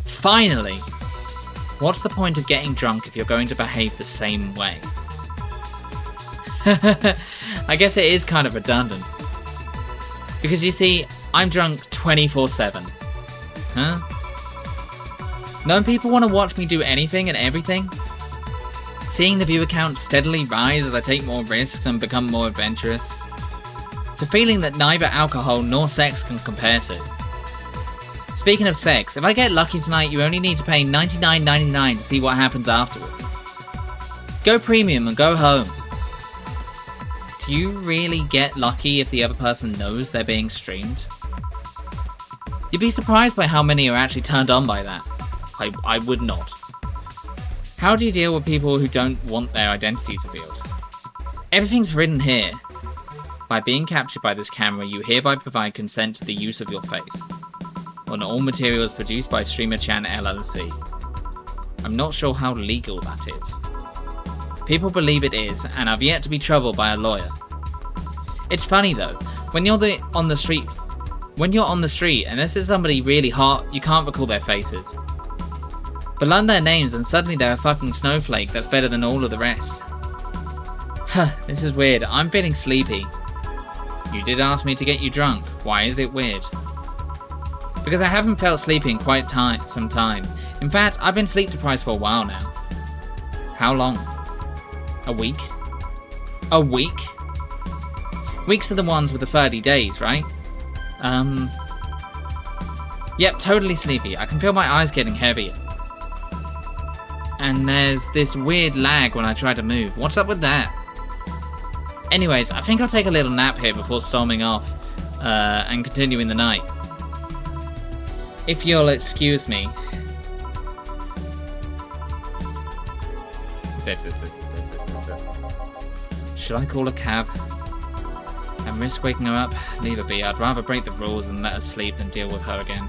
Finally, what's the point of getting drunk if you're going to behave the same way? I guess it is kind of redundant. Because you see, I'm drunk 24/7. Huh? Don't people want to watch me do anything and everything? Seeing the viewer count steadily rise as I take more risks and become more adventurous. It's a feeling that neither alcohol nor sex can compare to. Speaking of sex, if I get lucky tonight, you only need to pay $99.99 to see what happens afterwards. Go premium and go home. Do you really get lucky if the other person knows they're being streamed? You'd be surprised by how many are actually turned on by that. I would not. How do you deal with people who don't want their identities revealed? Everything's written here. By being captured by this camera, you hereby provide consent to the use of your face on all materials produced by Streamer Chan LLC. I'm not sure how legal that is. People believe it is, and I've yet to be troubled by a lawyer. It's funny though, when you're on the street and this is somebody really hot, you can't recall their faces. But learn their names and suddenly they're a fucking snowflake that's better than all of the rest. This is weird. I'm feeling sleepy. You did ask me to get you drunk. Why is it weird? Because I haven't felt sleepy in quite some time. In fact, I've been sleep deprived for a while now. How long? A week? A week? Weeks are the ones with the 30 days, right? Yep, totally sleepy. I can feel my eyes getting heavier. And there's this weird lag when I try to move. What's up with that? Anyways, I think I'll take a little nap here before storming off and continuing the night. If you'll excuse me. Should I call a cab? And risk waking her up? Leave her be. I'd rather break the rules and let her sleep than deal with her again.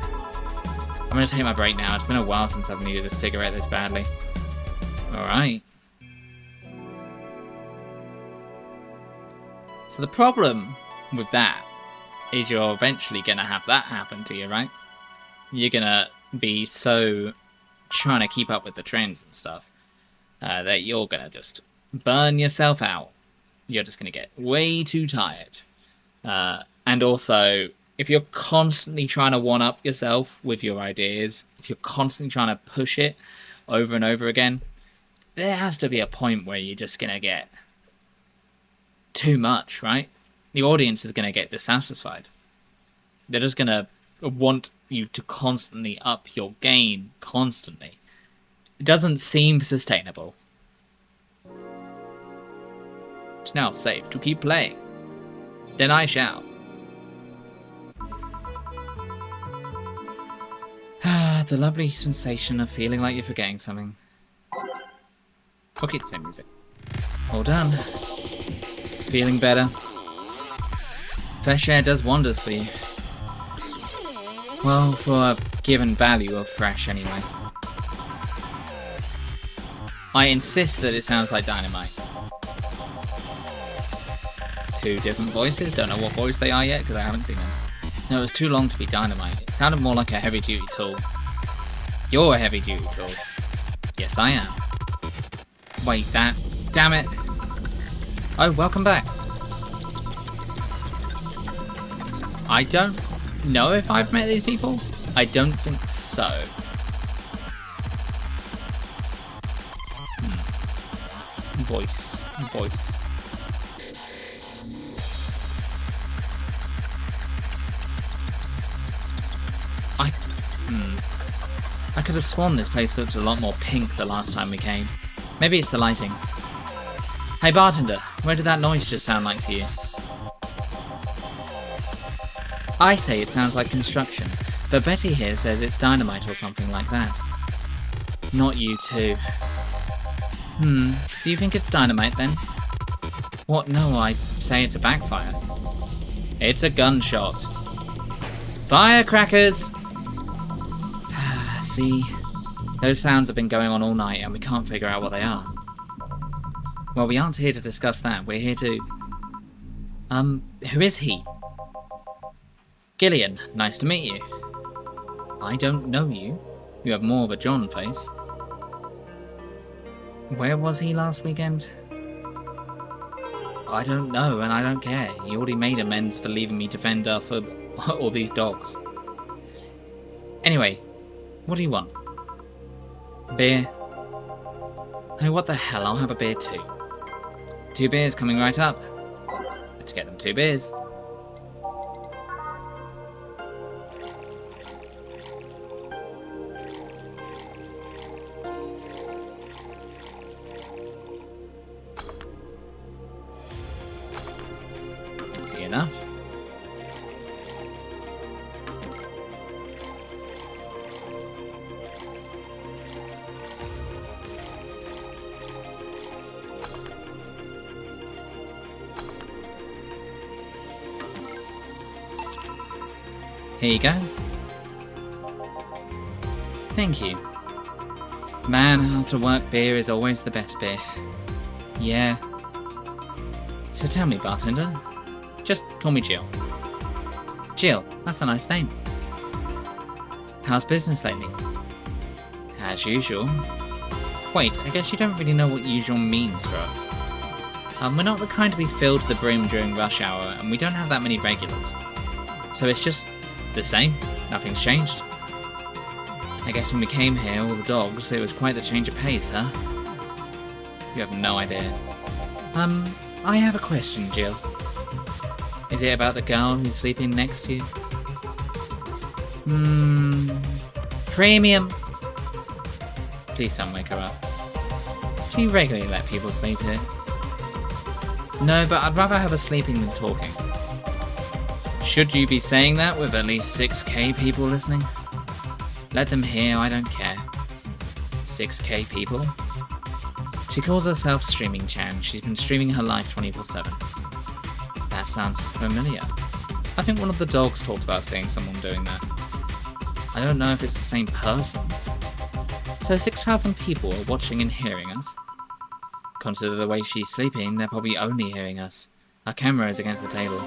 I'm going to take my break now. It's been a while since I've needed a cigarette this badly. Alright. So the problem with that is you're eventually going to have that happen to you, right? You're going to be so trying to keep up with the trends and stuff that you're going to just burn yourself out. You're just going to get way too tired. And also, if you're constantly trying to one-up yourself with your ideas, if you're constantly trying to push it over and over again, there has to be a point where you're just going to get too much, right? The audience is going to get dissatisfied. They're just going to want you to constantly up your game, constantly. It doesn't seem sustainable. It's now safe to keep playing. Then I shall. The lovely sensation of feeling like you're forgetting something. Okay, same music. All done. Feeling better. Fresh air does wonders for you. Well, for a given value of fresh anyway. I insist that it sounds like dynamite. Two different voices, don't know what voice they are yet because I haven't seen them. No, it was too long to be dynamite. It sounded more like a heavy-duty tool. You're a heavy-duty tool. Yes, I am. Wait, that... Damn it! Oh, welcome back. I don't know if I've met these people. I don't think so. Voice. I could have sworn this place looked a lot more pink the last time we came. Maybe it's the lighting. Hey bartender, where did that noise just sound like to you? I say it sounds like construction, but Betty here says it's dynamite or something like that. Not you two. Do you think it's dynamite then? What? No, I say it's a backfire. It's a gunshot. Firecrackers! See, those sounds have been going on all night and we can't figure out what they are. Well, we aren't here to discuss that. We're here to... who is he? Gillian, nice to meet you. I don't know you. You have more of a John face. Where was he last weekend? I don't know, and I don't care. He already made amends for leaving me to fend off all these dogs. Anyway, what do you want? Beer? Oh, what the hell, I'll have a beer too. 2 beers coming right up. Let's get them 2 beers. Easy enough. Here you go. Thank you. Man, after work beer is always the best beer. Yeah. So tell me, bartender. Just call me Jill. Jill, that's a nice name. How's business lately? As usual. Wait, I guess you don't really know what usual means for us. We're not the kind to be filled to the brim during rush hour, and we don't have that many regulars. So it's just the same. Nothing's changed. I guess when we came here, all the dogs, it was quite the change of pace, huh? You have no idea. I have a question, Jill. Is it about the girl who's sleeping next to you? Premium. Please don't wake her up. Do you regularly let people sleep here? No, but I'd rather have her sleeping than talking. Should you be saying that with at least 6k people listening? Let them hear, I don't care. 6k people? She calls herself Streaming Chan. She's been streaming her life 24/7. That sounds familiar. I think one of the dogs talked about seeing someone doing that. I don't know if it's the same person. So 6,000 people are watching and hearing us? Consider the way she's sleeping, they're probably only hearing us. Our camera is against the table.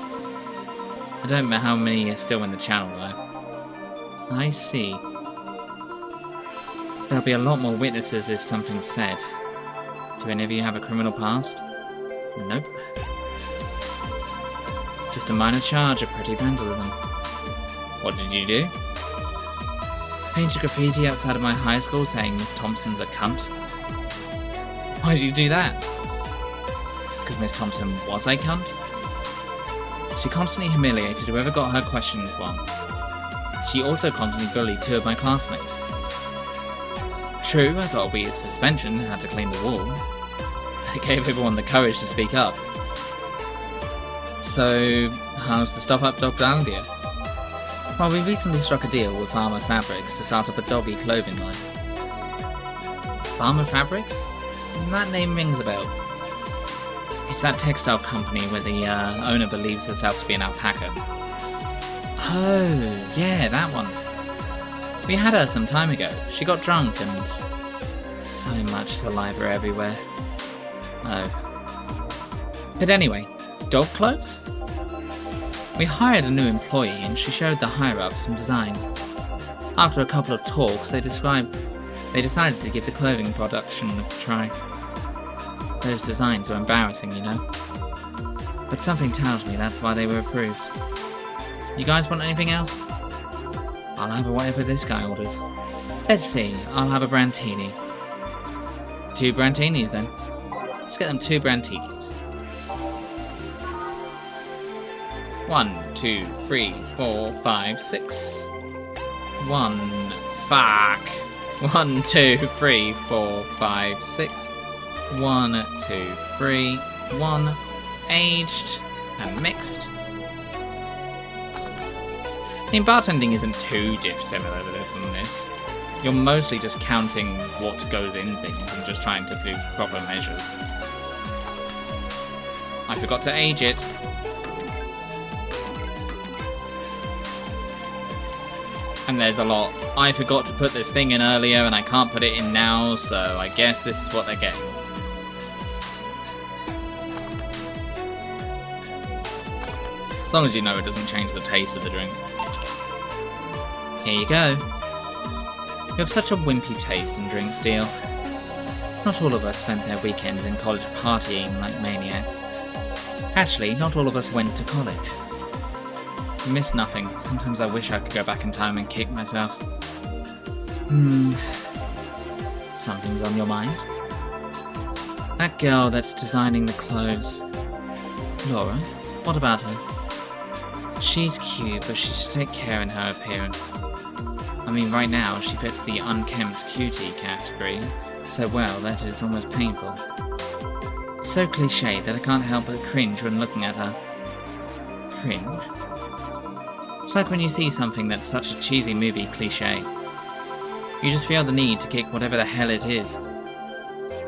I don't know how many are still in the channel though. I see. So there'll be a lot more witnesses if something's said. Do any of you have a criminal past? Nope. Just a minor charge of petty vandalism. What did you do? Painted graffiti outside of my high school saying Miss Thompson's a cunt. Why did you do that? Because Miss Thompson was a cunt? She constantly humiliated whoever got her questions wrong. She also constantly bullied 2 of my classmates. True, I got a weird suspension and had to clean the wall. It gave everyone the courage to speak up. So, how's the stuff up dog idea? Well, we recently struck a deal with Farmer Fabrics to start up a doggy clothing line. Farmer Fabrics? That name rings a bell. It's that textile company where the owner believes herself to be an alpaca. Oh, yeah, that one. We had her some time ago. She got drunk and so much saliva everywhere. Oh. But anyway, dog clothes? We hired a new employee and she showed the higher-ups some designs. After a couple of talks, they decided to give the clothing production a try. Those designs were embarrassing, you know. But something tells me that's why they were approved. You guys want anything else? I'll have whatever this guy orders. Let's see, I'll have a Brantini. 2 Brantinis then. Let's get them 2 Brantinis. 1, 2, 3, 4, 5, 6. 1, fuck. 1, 2, 3, 4, 5, 6. 1, 2, 3. 1, aged and mixed. I mean, bartending isn't too dissimilar from this. You're mostly just counting what goes in things and just trying to do proper measures. I forgot to age it. And there's a lot. I forgot to put this thing in earlier and I can't put it in now, so I guess this is what they're getting. As long as you know it doesn't change the taste of the drink. Here you go. You have such a wimpy taste in drinks, Deal. Not all of us spent their weekends in college partying like maniacs. Actually, not all of us went to college. You miss nothing. Sometimes I wish I could go back in time and kick myself. Something's on your mind? That girl that's designing the clothes. Laura, what about her? She's cute, but she should take care in her appearance. I mean, right now, she fits the unkempt cutie category so well that it's almost painful. It's so cliché that I can't help but cringe when looking at her. Cringe? It's like when you see something that's such a cheesy movie cliché. You just feel the need to kick whatever the hell it is.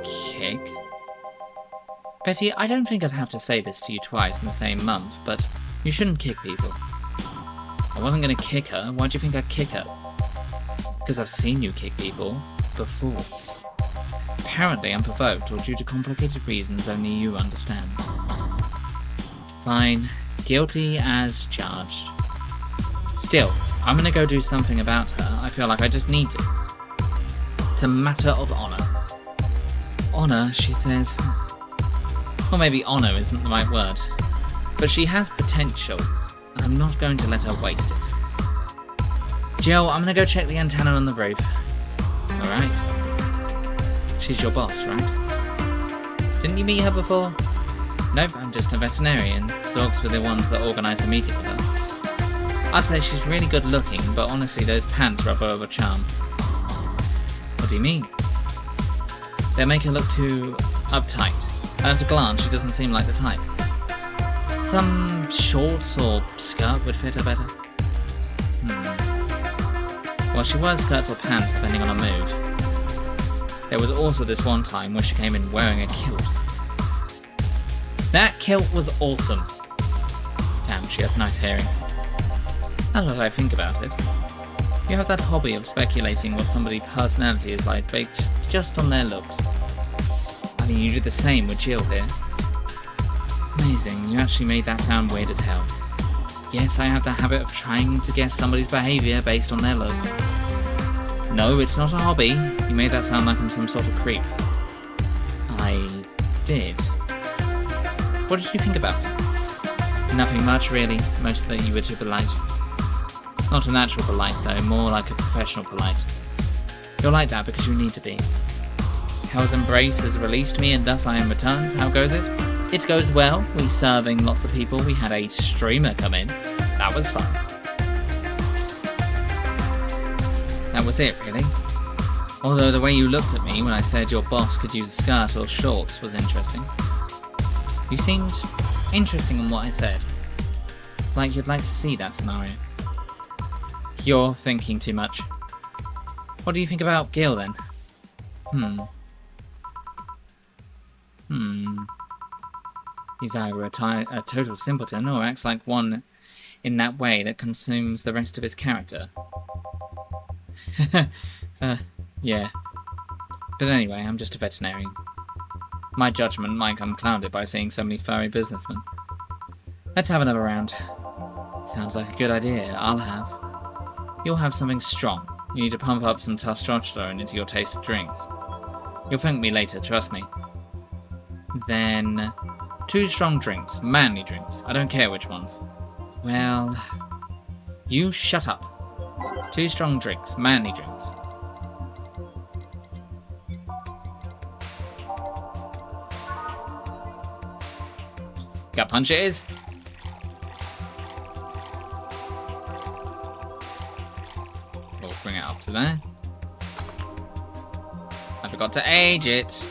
Kick? Betty, I don't think I'd have to say this to you twice in the same month, but you shouldn't kick people. I wasn't going to kick her. Why do you think I'd kick her? Because I've seen you kick people before. Apparently I'm provoked or due to complicated reasons only you understand. Fine. Guilty as charged. Still, I'm going to go do something about her. I feel like I just need to. It's a matter of honour. Honour, she says. Or maybe honour isn't the right word. But she has potential, and I'm not going to let her waste it. Jill, I'm going to go check the antenna on the roof. Alright. She's your boss, right? Didn't you meet her before? Nope, I'm just a veterinarian. Dogs were the ones that organised the meeting with her. I'd say she's really good looking, but honestly those pants rub her of a charm. What do you mean? They make her look too uptight. At a glance, she doesn't seem like the type. Some shorts or skirt would fit her better. Well, she wears skirts or pants depending on her mood. There was also this one time where she came in wearing a kilt. That kilt was awesome. Damn, she has nice hearing. Now that I think about it, you have that hobby of speculating what somebody's personality is like based just on their looks. I mean, you do the same with Jill here. Amazing, you actually made that sound weird as hell. Yes, I have the habit of trying to guess somebody's behaviour based on their looks. No, it's not a hobby. You made that sound like I'm some sort of creep. I did. What did you think about me? Nothing much, really. Most of that you were too polite. Not a natural polite, though. More like a professional polite. You're like that because you need to be. Hell's Embrace has released me and thus I am returned. How goes it? It goes well. We're serving lots of people. We had a streamer come in. That was fun. That was it, really. Although the way you looked at me when I said your boss could use a skirt or shorts was interesting. You seemed interesting in what I said. Like you'd like to see that scenario. You're thinking too much. What do you think about Gil, then? He's either a total simpleton or acts like one in that way that consumes the rest of his character. Yeah. But anyway, I'm just a veterinarian. My judgment might come clouded by seeing so many furry businessmen. Let's have another round. Sounds like a good idea. I'll have. You'll have something strong. You need to pump up some testosterone into your taste of drinks. You'll thank me later, trust me. Then, 2 strong drinks, manly drinks. I don't care which ones. Well, you shut up. 2 strong drinks, manly drinks. Gut punch it is. We'll bring it up to there. I forgot to age it.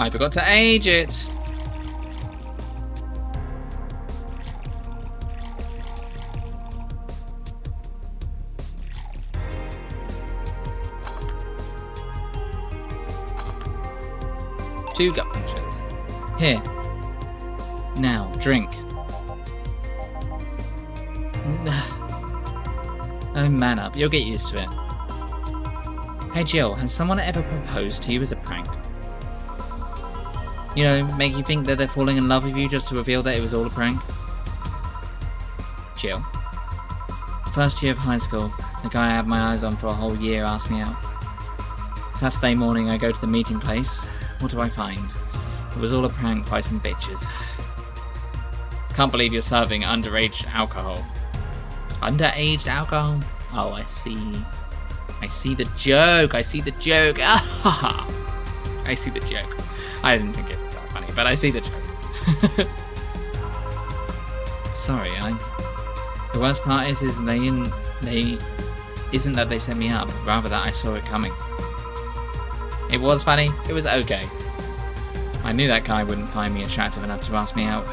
I forgot to age it. Two gut punches. Here. Now, drink. Oh, man up. You'll get used to it. Hey, Jill, has someone ever proposed to you as a prank? You know, make you think that they're falling in love with you just to reveal that it was all a prank? Jill. First year of high school, the guy I had my eyes on for a whole year asked me out. Saturday morning I go to the meeting place. What do I find? It was all a prank by some bitches. Can't believe you're serving underage alcohol. Underaged alcohol? Oh, I see. I see the joke. I see the joke. Ah, I see the joke. I didn't think it was that funny, but I see the joke. Sorry, the worst part is isn't that they set me up, rather that I saw it coming. It was funny. It was okay. I knew that guy wouldn't find me attractive enough to ask me out.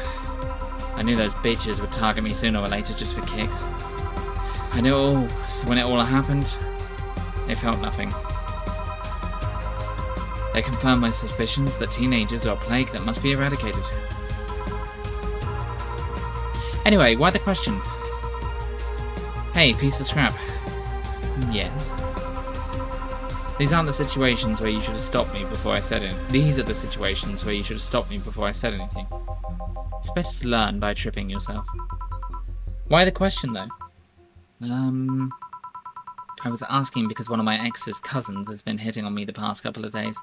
I knew those bitches would target me sooner or later just for kicks. I knew it all, so when it all happened, it felt nothing. They confirmed my suspicions that teenagers are a plague that must be eradicated. Anyway, why the question? Hey, piece of scrap. Yes. These aren't the situations where you should have stopped me before I said anything. These are the situations where you should have stopped me before I said anything. It's better to learn by tripping yourself. Why the question, though? I was asking because one of my ex's cousins has been hitting on me the past couple of days.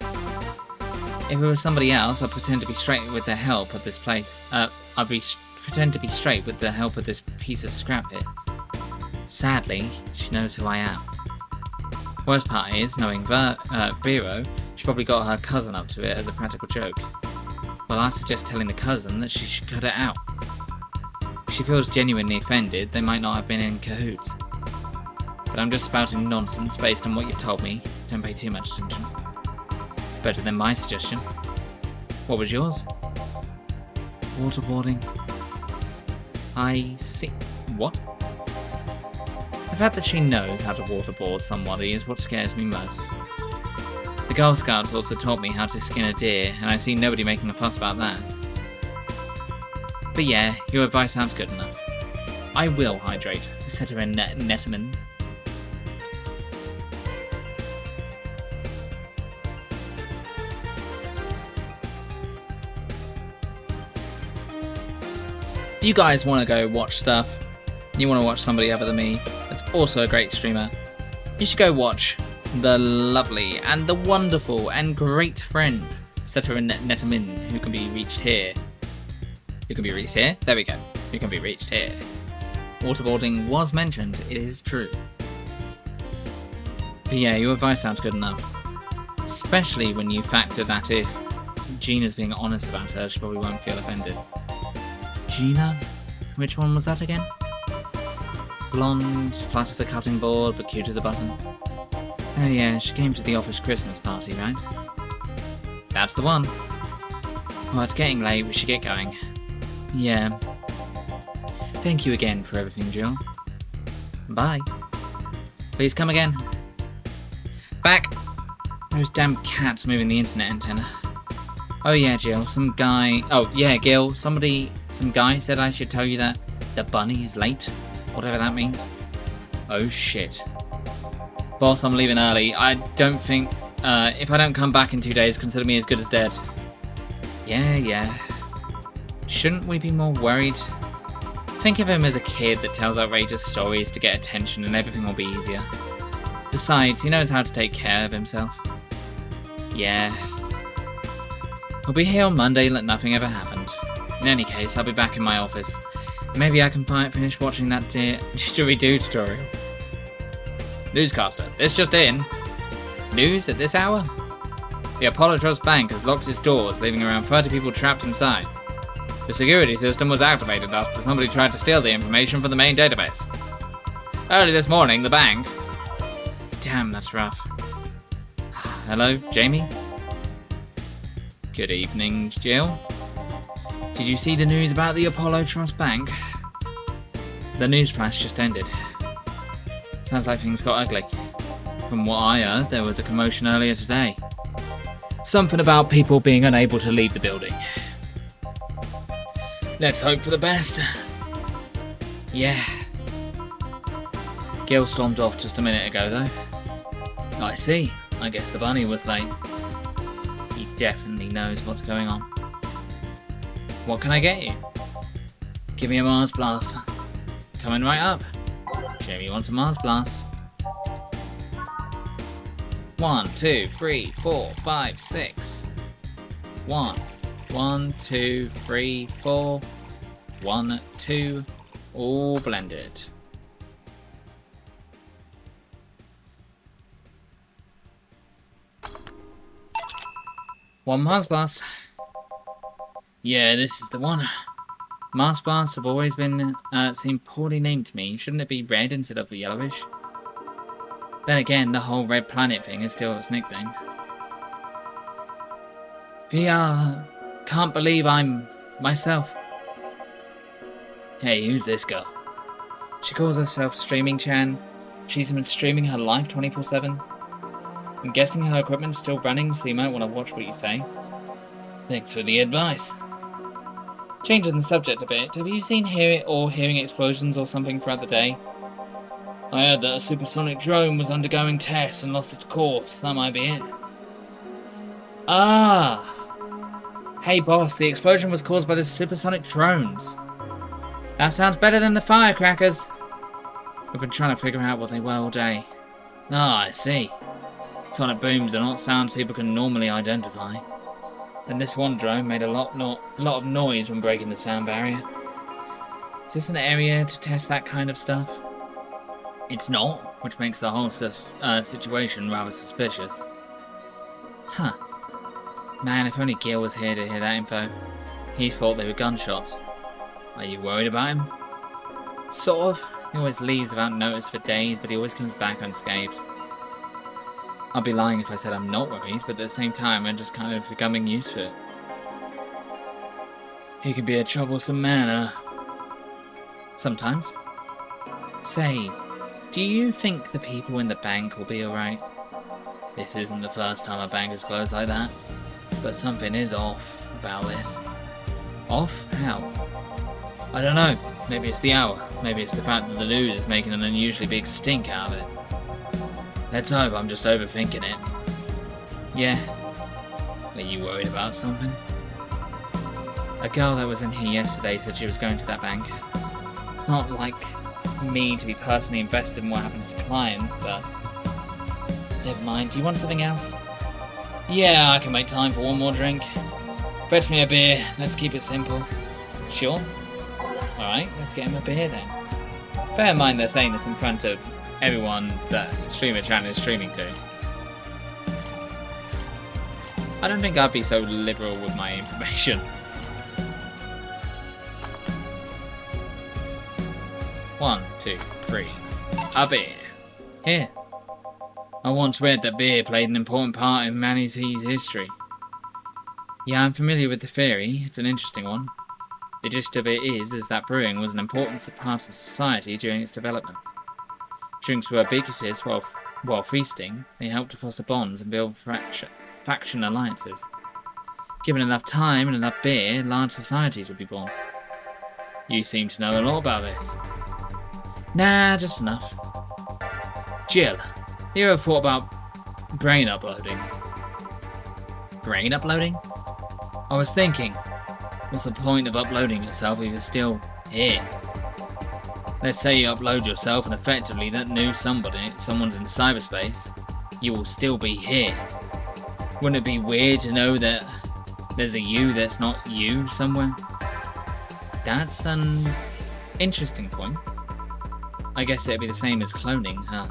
If it was somebody else, I'd pretend to be straight with the help of this place. Pretend to be straight with the help of this piece of scrap here. Sadly, she knows who I am. Worst part is, knowing Vero, she probably got her cousin up to it as a practical joke. Well, I suggest telling the cousin that she should cut it out. If she feels genuinely offended, they might not have been in cahoots. But I'm just spouting nonsense based on what you've told me. Don't pay too much attention. Better than my suggestion. What was yours? Waterboarding. I see. What? The fact that she knows how to waterboard somebody is what scares me most. The Girl Scouts also taught me how to skin a deer, and I see nobody making a fuss about that. But yeah, your advice sounds good enough. I will hydrate, said her Netterman. If you guys want to go watch stuff, you want to watch somebody other than me, that's also a great streamer, you should go watch the lovely and the wonderful and great friend, Setter and Nettermin, who can be reached here. Who can be reached here? There we go. Who can be reached here. Waterboarding was mentioned, it is true. But yeah, your advice sounds good enough. Especially when you factor that if Gina's being honest about her, she probably won't feel offended. Gina? Which one was that again? Blonde, flat as a cutting board, but cute as a button. Oh yeah, she came to the office Christmas party, right? That's the one. Well, it's getting late, we should get going. Yeah. Thank you again for everything, Jill. Bye. Please come again. Back! Those damn cats moving the internet antenna. Oh yeah, Jill, some guy... Oh, yeah, Gil, some guy said I should tell you that the bunny's late. Whatever that means. Oh shit. Boss, I'm leaving early. I don't think... if I don't come back in 2 days, consider me as good as dead. Yeah. Shouldn't we be more worried? Think of him as a kid that tells outrageous stories to get attention and everything will be easier. Besides, he knows how to take care of himself. Yeah. We'll be here on Monday like nothing ever happened. In any case, I'll be back in my office. Maybe I can finish watching that didgeridoo tutorial. Newscaster, this just in. News at this hour? The Apollo Trust Bank has locked its doors, leaving around 30 people trapped inside. The security system was activated after somebody tried to steal the information from the main database. Early this morning, the bank... Damn, that's rough. Hello, Jamie? Good evening, Jill. Did you see the news about the Apollo Trust Bank? The news flash just ended. Sounds like things got ugly. From what I heard, there was a commotion earlier today. Something about people being unable to leave the building. Let's hope for the best. Yeah. Gil stormed off just a minute ago, though. I see. I guess the bunny was late. He definitely knows what's going on. What can I get you? Give me a Mars Blast. Coming right up. Jamie wants a Mars Blast. 1, 2, 3, 4, 5, 6. 1, 2, 3, 4. 1, 2. All blended. One Mars Blast. Yeah, this is the one. Mars Blasts have always been seemed poorly named to me. Shouldn't it be red instead of yellowish? Then again, the whole red planet thing is still its nickname. VR, can't believe I'm myself. Hey, who's this girl? She calls herself Streaming Chan. She's been streaming her life 24/7. I'm guessing her equipment's still running, so you might want to watch what you say. Thanks for the advice. Changing the subject a bit, have you seen hearing explosions or something throughout the day? I heard that a supersonic drone was undergoing tests and lost its course. That might be it. Ah! Hey boss, the explosion was caused by the supersonic drones. That sounds better than the firecrackers. We've been trying to figure out what they were all day. Ah, I see. Sonic booms are not sounds people can normally identify. And this one drone made a lot of noise when breaking the sound barrier. Is this an area to test that kind of stuff? It's not, which makes the whole situation rather suspicious. Huh. Man, if only Gil was here to hear that info. He thought they were gunshots. Are you worried about him? Sort of. He always leaves without notice for days, but he always comes back unscathed. I'd be lying if I said I'm not worried, but at the same time I'm just kind of becoming used to it. He can be a troublesome man, Sometimes. Say, do you think the people in the bank will be alright? This isn't the first time a bank has closed like that, but something is off about this. Off? How? I don't know. Maybe it's the hour. Maybe it's the fact that the news is making an unusually big stink out of it. Let's hope I'm just overthinking it. Yeah. Are you worried about something? A girl that was in here yesterday said she was going to that bank. It's not like me to be personally invested in what happens to clients, but... Never mind. Do you want something else? Yeah, I can make time for one more drink. Fetch me a beer. Let's keep it simple. Sure? Alright, let's get him a beer then. Bear in mind they're saying this in front of everyone that Streamer Chan is streaming to. I don't think I'd be so liberal with my information. One, two, three. A beer. Here. I once read that beer played an important part in humanity's history. Yeah, I'm familiar with the theory. It's an interesting one. The gist of it is that brewing was an important part of society during its development. Drinks were ubiquitous while feasting. They helped to foster bonds and build faction alliances. Given enough time and enough beer, large societies would be born. You seem to know a lot about this. Nah, just enough. Jill, you ever thought about brain uploading? Brain uploading? I was thinking, what's the point of uploading yourself if you're still here? Let's say you upload yourself and effectively that new someone's in cyberspace, you will still be here. Wouldn't it be weird to know that there's a you that's not you somewhere? That's an interesting point. I guess it'd be the same as cloning, huh?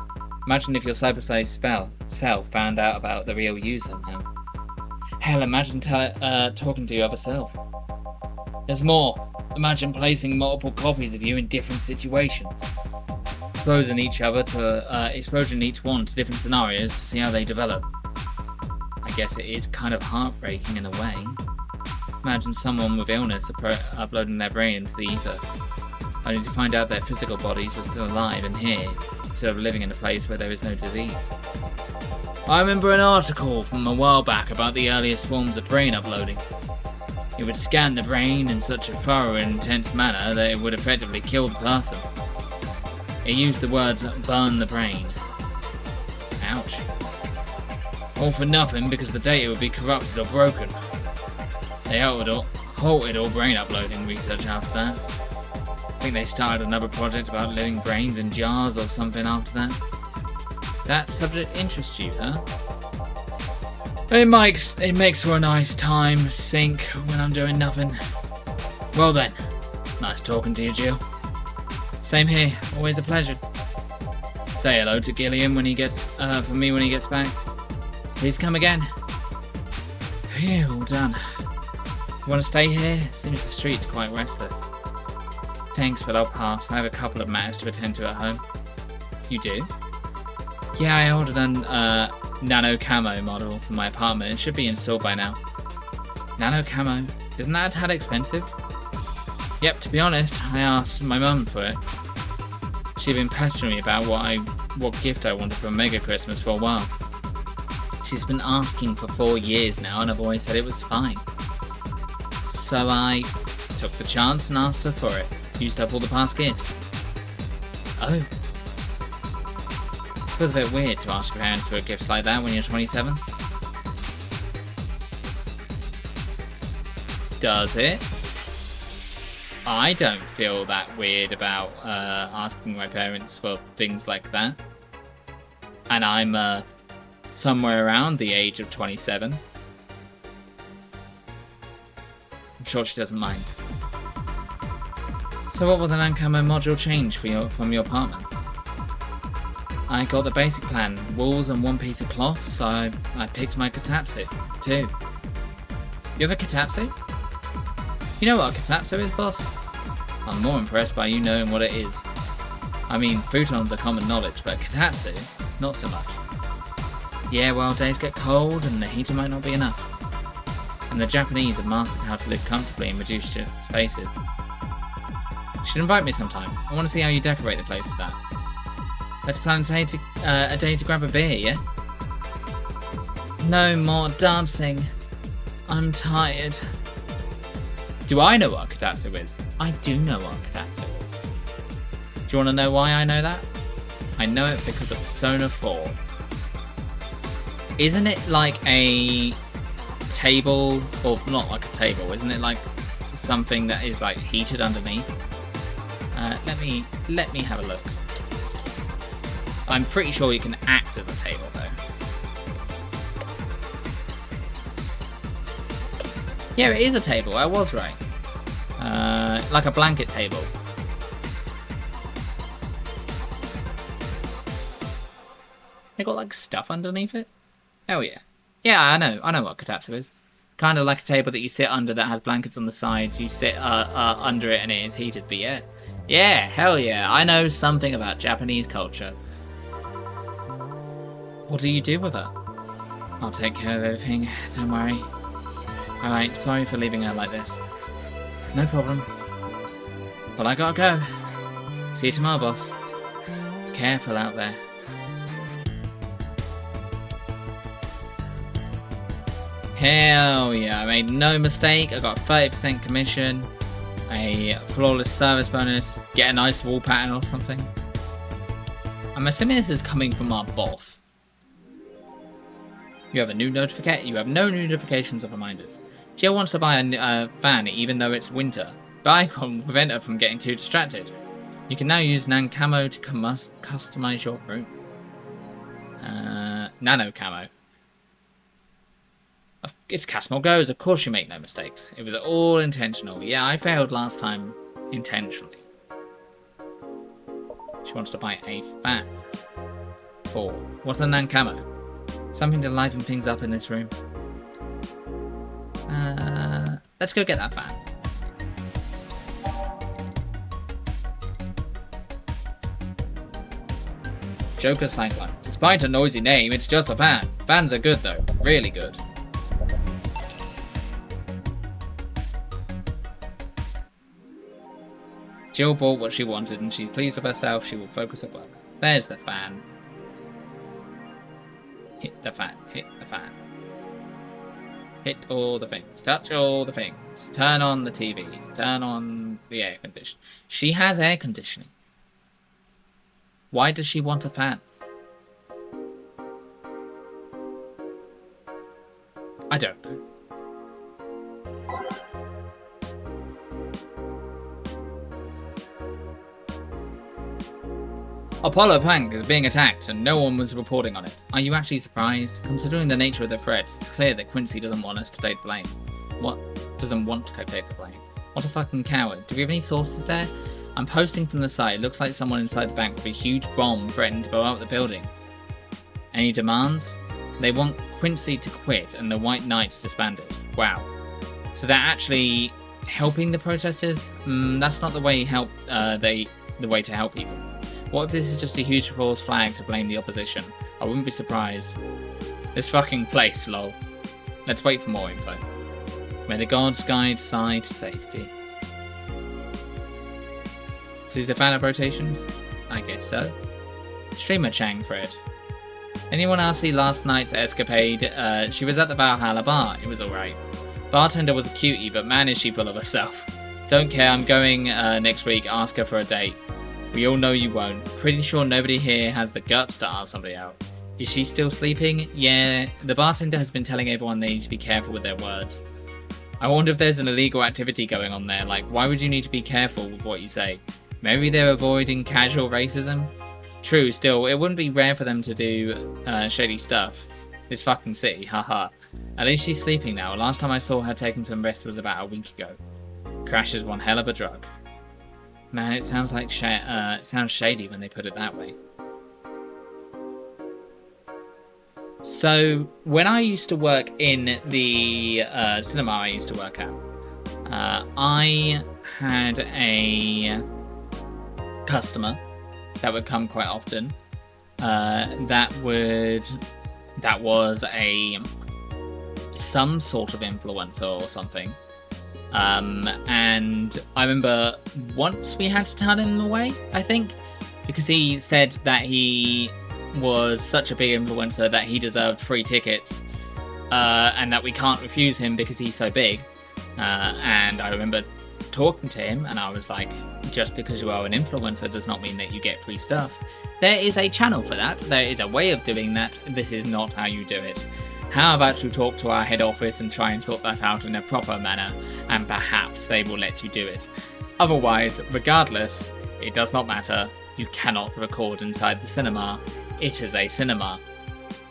Imagine if your cyberspace self found out about the real you somehow. Hell, imagine talking to your other self. There's more. Imagine placing multiple copies of you in different situations, exposing each one to different scenarios to see how they develop. I guess it is kind of heartbreaking in a way. Imagine someone with illness uploading their brain into the ether, only to find out their physical bodies were still alive and here, instead of living in a place where there is no disease. I remember an article from a while back about the earliest forms of brain uploading. It would scan the brain in such a thorough and intense manner that it would effectively kill the person. It used the words, burn the brain. Ouch. All for nothing because the data would be corrupted or broken. They halted all brain uploading research after that. I think they started another project about living brains in jars or something after that. That subject interests you, huh? It makes for a nice time sink when I'm doing nothing. Well then, nice talking to you, Jill. Same here, always a pleasure. Say hello to Gilliam when he gets for me when he gets back. Please come again. Phew, all done. You want to stay here? Seems the street's quite restless. Thanks, but I'll pass. I have a couple of matters to attend to at home. You do? Yeah, I ordered a nano camo model for my apartment. It should be installed by now. Nano camo? Isn't that a tad expensive? Yep, to be honest, I asked my mum for it. She'd been pestering me about what gift I wanted for a mega Christmas for a while. She's been asking for 4 years now and I've always said it was fine. So I took the chance and asked her for it. Used up all the past gifts. Oh. Feels a bit weird to ask your parents for gifts like that when you're 27. Does it? I don't feel that weird about asking my parents for things like that. And I'm somewhere around the age of 27. I'm sure she doesn't mind. So what will the non-camo module change from your apartment? I got the basic plan, walls and one piece of cloth, so I picked my katatsu, too. You have a katatsu? You know what a katatsu is, boss? I'm more impressed by you knowing what it is. I mean, futons are common knowledge, but katatsu, not so much. Yeah, well, days get cold and the heater might not be enough. And the Japanese have mastered how to live comfortably in reduced spaces. You should invite me sometime. I want to see how you decorate the place with that. Let's plan a day to grab a beer, yeah? No more dancing. I'm tired. Do I know what katatsu is? I do know what katatsu is. Do you want to know why I know that? I know it because of Persona 4. Isn't it like a table, or not like a table, isn't it like something that is like heated underneath? Let me have a look. I'm pretty sure you can act at the table though. Yeah, it is a table, I was right. Like a blanket table. They got like stuff underneath it? Oh yeah. Yeah, I know what katatsu is. Kind of like a table that you sit under that has blankets on the sides. You sit under it and it is heated, but yeah. Yeah, hell yeah, I know something about Japanese culture. What do you do with her? I'll take care of everything, don't worry. Alright, sorry for leaving her like this. No problem. Well, I gotta go. See you tomorrow, boss. Careful out there. Hell yeah, I made no mistake. I got 30% commission, a flawless service bonus, get a nice wall pattern or something. I'm assuming this is coming from our boss. You have no notifications or reminders. Jill wants to buy a fan even though it's winter, but I can prevent her from getting too distracted. You can now use Nan Camo to customize your room. Nano Camo. It's cast Morgause, of course you make no mistakes. It was all intentional. Yeah, I failed last time intentionally. She wants to buy a fan. 4. What's a Nan Camo? Something to liven things up in this room. Let's go get that fan. Joker Cyclone. Despite a noisy name, it's just a fan. Fans are good though. Really good. Jill bought what she wanted and she's pleased with herself. She will focus at work. There's the fan. Hit the fan. Hit the fan. Hit all the things. Touch all the things. Turn on the TV. Turn on the air conditioning. She has air conditioning. Why does she want a fan? I don't know. Apollo Plank is being attacked and no one was reporting on it. Are you actually surprised? Considering the nature of the threats, it's clear that Quincy doesn't want us to take the blame. What? Doesn't want to take the blame. What a fucking coward. Do we have any sources there? I'm posting from the site. It looks like someone inside the bank with a huge bomb threatened to blow up the building. Any demands? They want Quincy to quit and the White Knights disbanded. Wow. So they're actually helping the protesters? That's not the way the way to help people. What if this is just a huge false flag to blame the opposition? I wouldn't be surprised. This fucking place, lol. Let's wait for more info. May the gods guide Sai to safety. So is the fan of rotations? I guess so. Streamer Chang Fred. Anyone else see last night's escapade? She was at the Valhalla bar. It was alright. Bartender was a cutie, but man is she full of herself. Don't care, I'm going next week. Ask her for a date. We all know you won't. Pretty sure nobody here has the guts to ask somebody out. Is she still sleeping? Yeah, the bartender has been telling everyone they need to be careful with their words. I wonder if there's an illegal activity going on there. Like, why would you need to be careful with what you say? Maybe they're avoiding casual racism? True, still, it wouldn't be rare for them to do shady stuff. This fucking city, haha. At least she's sleeping now. Last time I saw her taking some rest was about a week ago. Crash is one hell of a drug. Man, it sounds like it sounds shady when they put it that way. So, when I used to work in the cinema I used to work at, I had a customer that would come quite often. That was some sort of influencer or something. And I remember once we had to turn him away, I think, because he said that he was such a big influencer that he deserved free tickets, and that we can't refuse him because he's so big. And I remember talking to him and I was like, just because you are an influencer does not mean that you get free stuff. There is a channel for that. There is a way of doing that. This is not how you do it. How about you talk to our head office and try and sort that out in a proper manner, and perhaps they will let you do it. Otherwise, regardless, it does not matter. You cannot record inside the cinema. It is a cinema.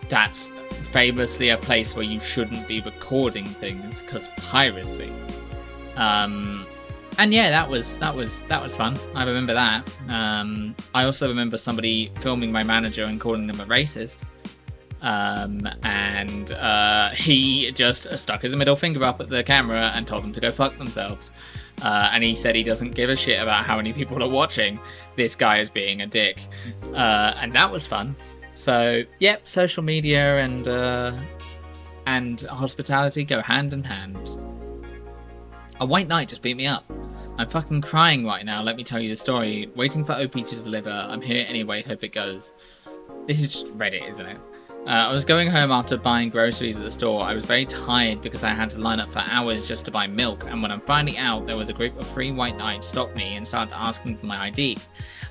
That's famously a place where you shouldn't be recording things because piracy. And yeah, that was fun. I remember that. I also remember somebody filming my manager and calling them a racist. And he just stuck his middle finger up at the camera and told them to go fuck themselves. And he said he doesn't give a shit about how many people are watching. This guy is being a dick. And that was fun. So, yep, social media and hospitality go hand in hand. A white knight just beat me up. I'm fucking crying right now, let me tell you the story. Waiting for OP to deliver. I'm here anyway, hope it goes. This is just Reddit, isn't it? I was going home after buying groceries at the store. I was very tired because I had to line up for hours just to buy milk, and when I'm finally out, there was a group of 3 white knights stopped me and started asking for my ID,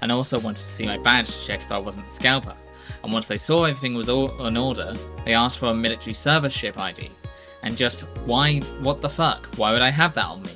and also wanted to see my badge to check if I wasn't the scalper. And once they saw everything was all in order, they asked for a military service ship ID. And just, what the fuck? Why would I have that on me?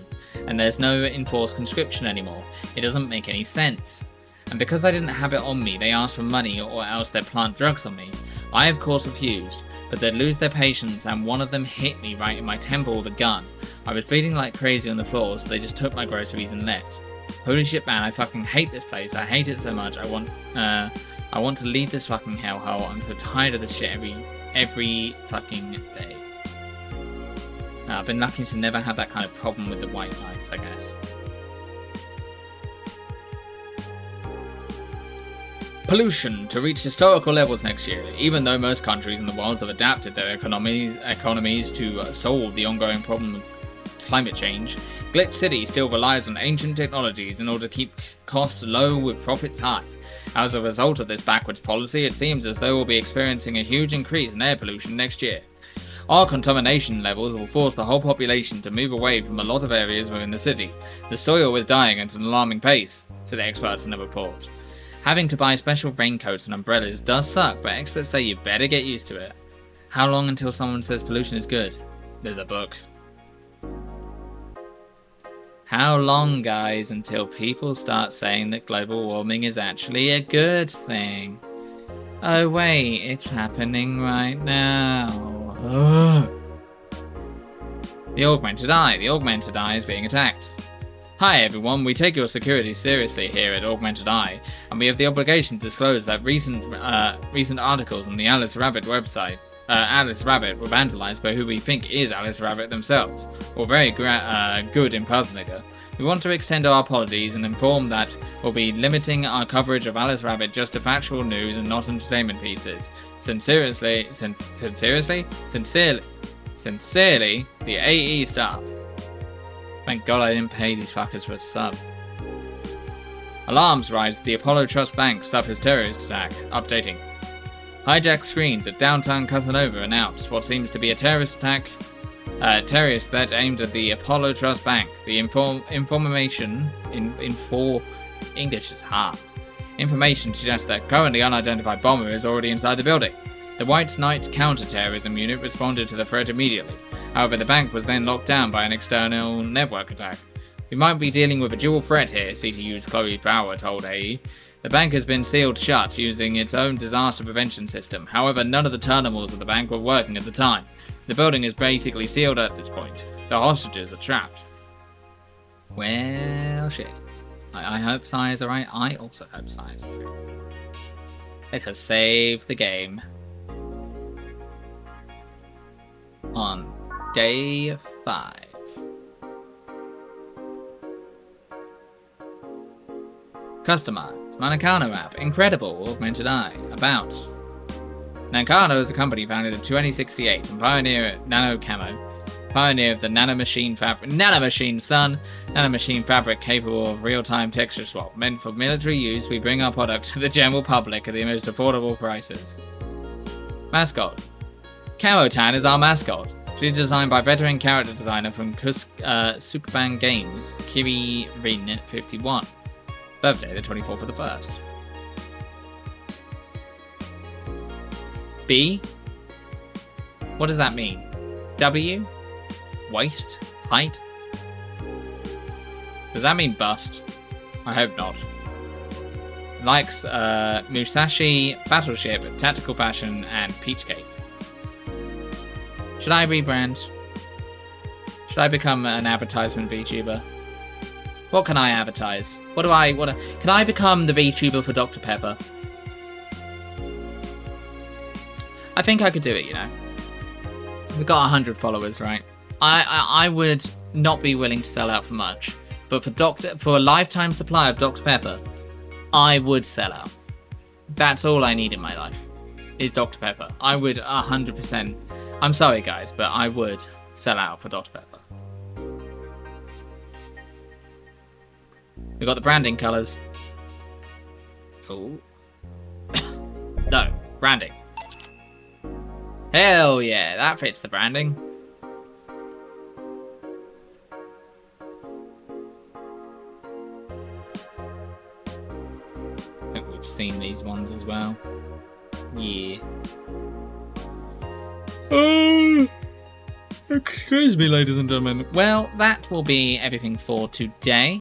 And there's no enforced conscription anymore. It doesn't make any sense. And because I didn't have it on me, they asked for money or else they'd plant drugs on me. I of course refused, but they'd lose their patience and one of them hit me right in my temple with a gun. I was bleeding like crazy on the floor, so they just took my groceries and left. Holy shit, man, I fucking hate this place. I hate it so much. I want to leave this fucking hellhole. I'm so tired of this shit every fucking day. I've been lucky to never have that kind of problem with the white knights, I guess. Pollution to reach historical levels next year. Even though most countries in the world have adapted their economies to solve the ongoing problem of climate change, Glitch City still relies on ancient technologies in order to keep costs low with profits high. As a result of this backwards policy, it seems as though we'll be experiencing a huge increase in air pollution next year. Our contamination levels will force the whole population to move away from a lot of areas within the city. The soil is dying at an alarming pace, said the experts in the report. Having to buy special raincoats and umbrellas does suck, but experts say you better get used to it. How long until someone says pollution is good? There's a book. How long, guys, until people start saying that global warming is actually a good thing? Oh wait, it's happening right now. Ugh. The Augmented Eye. The Augmented Eye is being attacked. Hi everyone, we take your security seriously here at Augmented Eye, and we have the obligation to disclose that recent articles on the Alice Rabbit website, Alice Rabbit were vandalized by who we think is Alice Rabbit themselves, or very good impersonator. We want to extend our apologies and inform that we'll be limiting our coverage of Alice Rabbit just to factual news and not entertainment pieces. Sincerely, the AE staff. Thank God I didn't pay these fuckers for a sub. Alarms rise. The Apollo Trust Bank suffers terrorist attack. Updating. Hijacked screens at downtown Casanova announce what seems to be a terrorist attack. Terrorist threat aimed at the Apollo Trust Bank. The information English is hard. Information suggests that currently unidentified bomber is already inside the building. The White Knight counter-terrorism unit responded to the threat immediately. However, the bank was then locked down by an external network attack. We might be dealing with a dual threat here, CTU's Chloe Bauer told AE. The bank has been sealed shut using its own disaster prevention system. However, none of the terminals of the bank were working at the time. The building is basically sealed at this point. The hostages are trapped. Well, shit. I hope Sai is alright. I also hope Sai is alright. Let us save the game. On Day 5. Customize. Nakano app. Incredible. Augmented Eye. About. Nakano is a company founded in 2068 and pioneer Nano Camo. Pioneer of the nanomachine fabric. Nanomachine, son! Nanomachine fabric capable of real-time texture swap. Meant for military use, we bring our product to the general public at the most affordable prices. Mascot. Camotan is our mascot. She's designed by veteran character designer from Sukbang Games, Kiri Rin 51. Birthday, the 24th of the 1st. B? What does that mean? W? Waist? Height? Does that mean bust? I hope not. Likes Musashi, Battleship, Tactical Fashion, and Peach Cake. Should I rebrand? Should I become an advertisement VTuber? What can I advertise? Can I become the VTuber for Dr. Pepper? I think I could do it, you know. We've got 100 followers, right? I would not be willing to sell out for much, but for a lifetime supply of Dr. Pepper, I would sell out. That's all I need in my life, is Dr. Pepper. I would 100%. I'm sorry, guys, but I would sell out for Dr. Pepper. We've got the branding colours. Oh. No, branding. Hell yeah, that fits the branding. I think we've seen these ones as well. Yeah. Oh, excuse me, ladies and gentlemen. Well, that will be everything for today.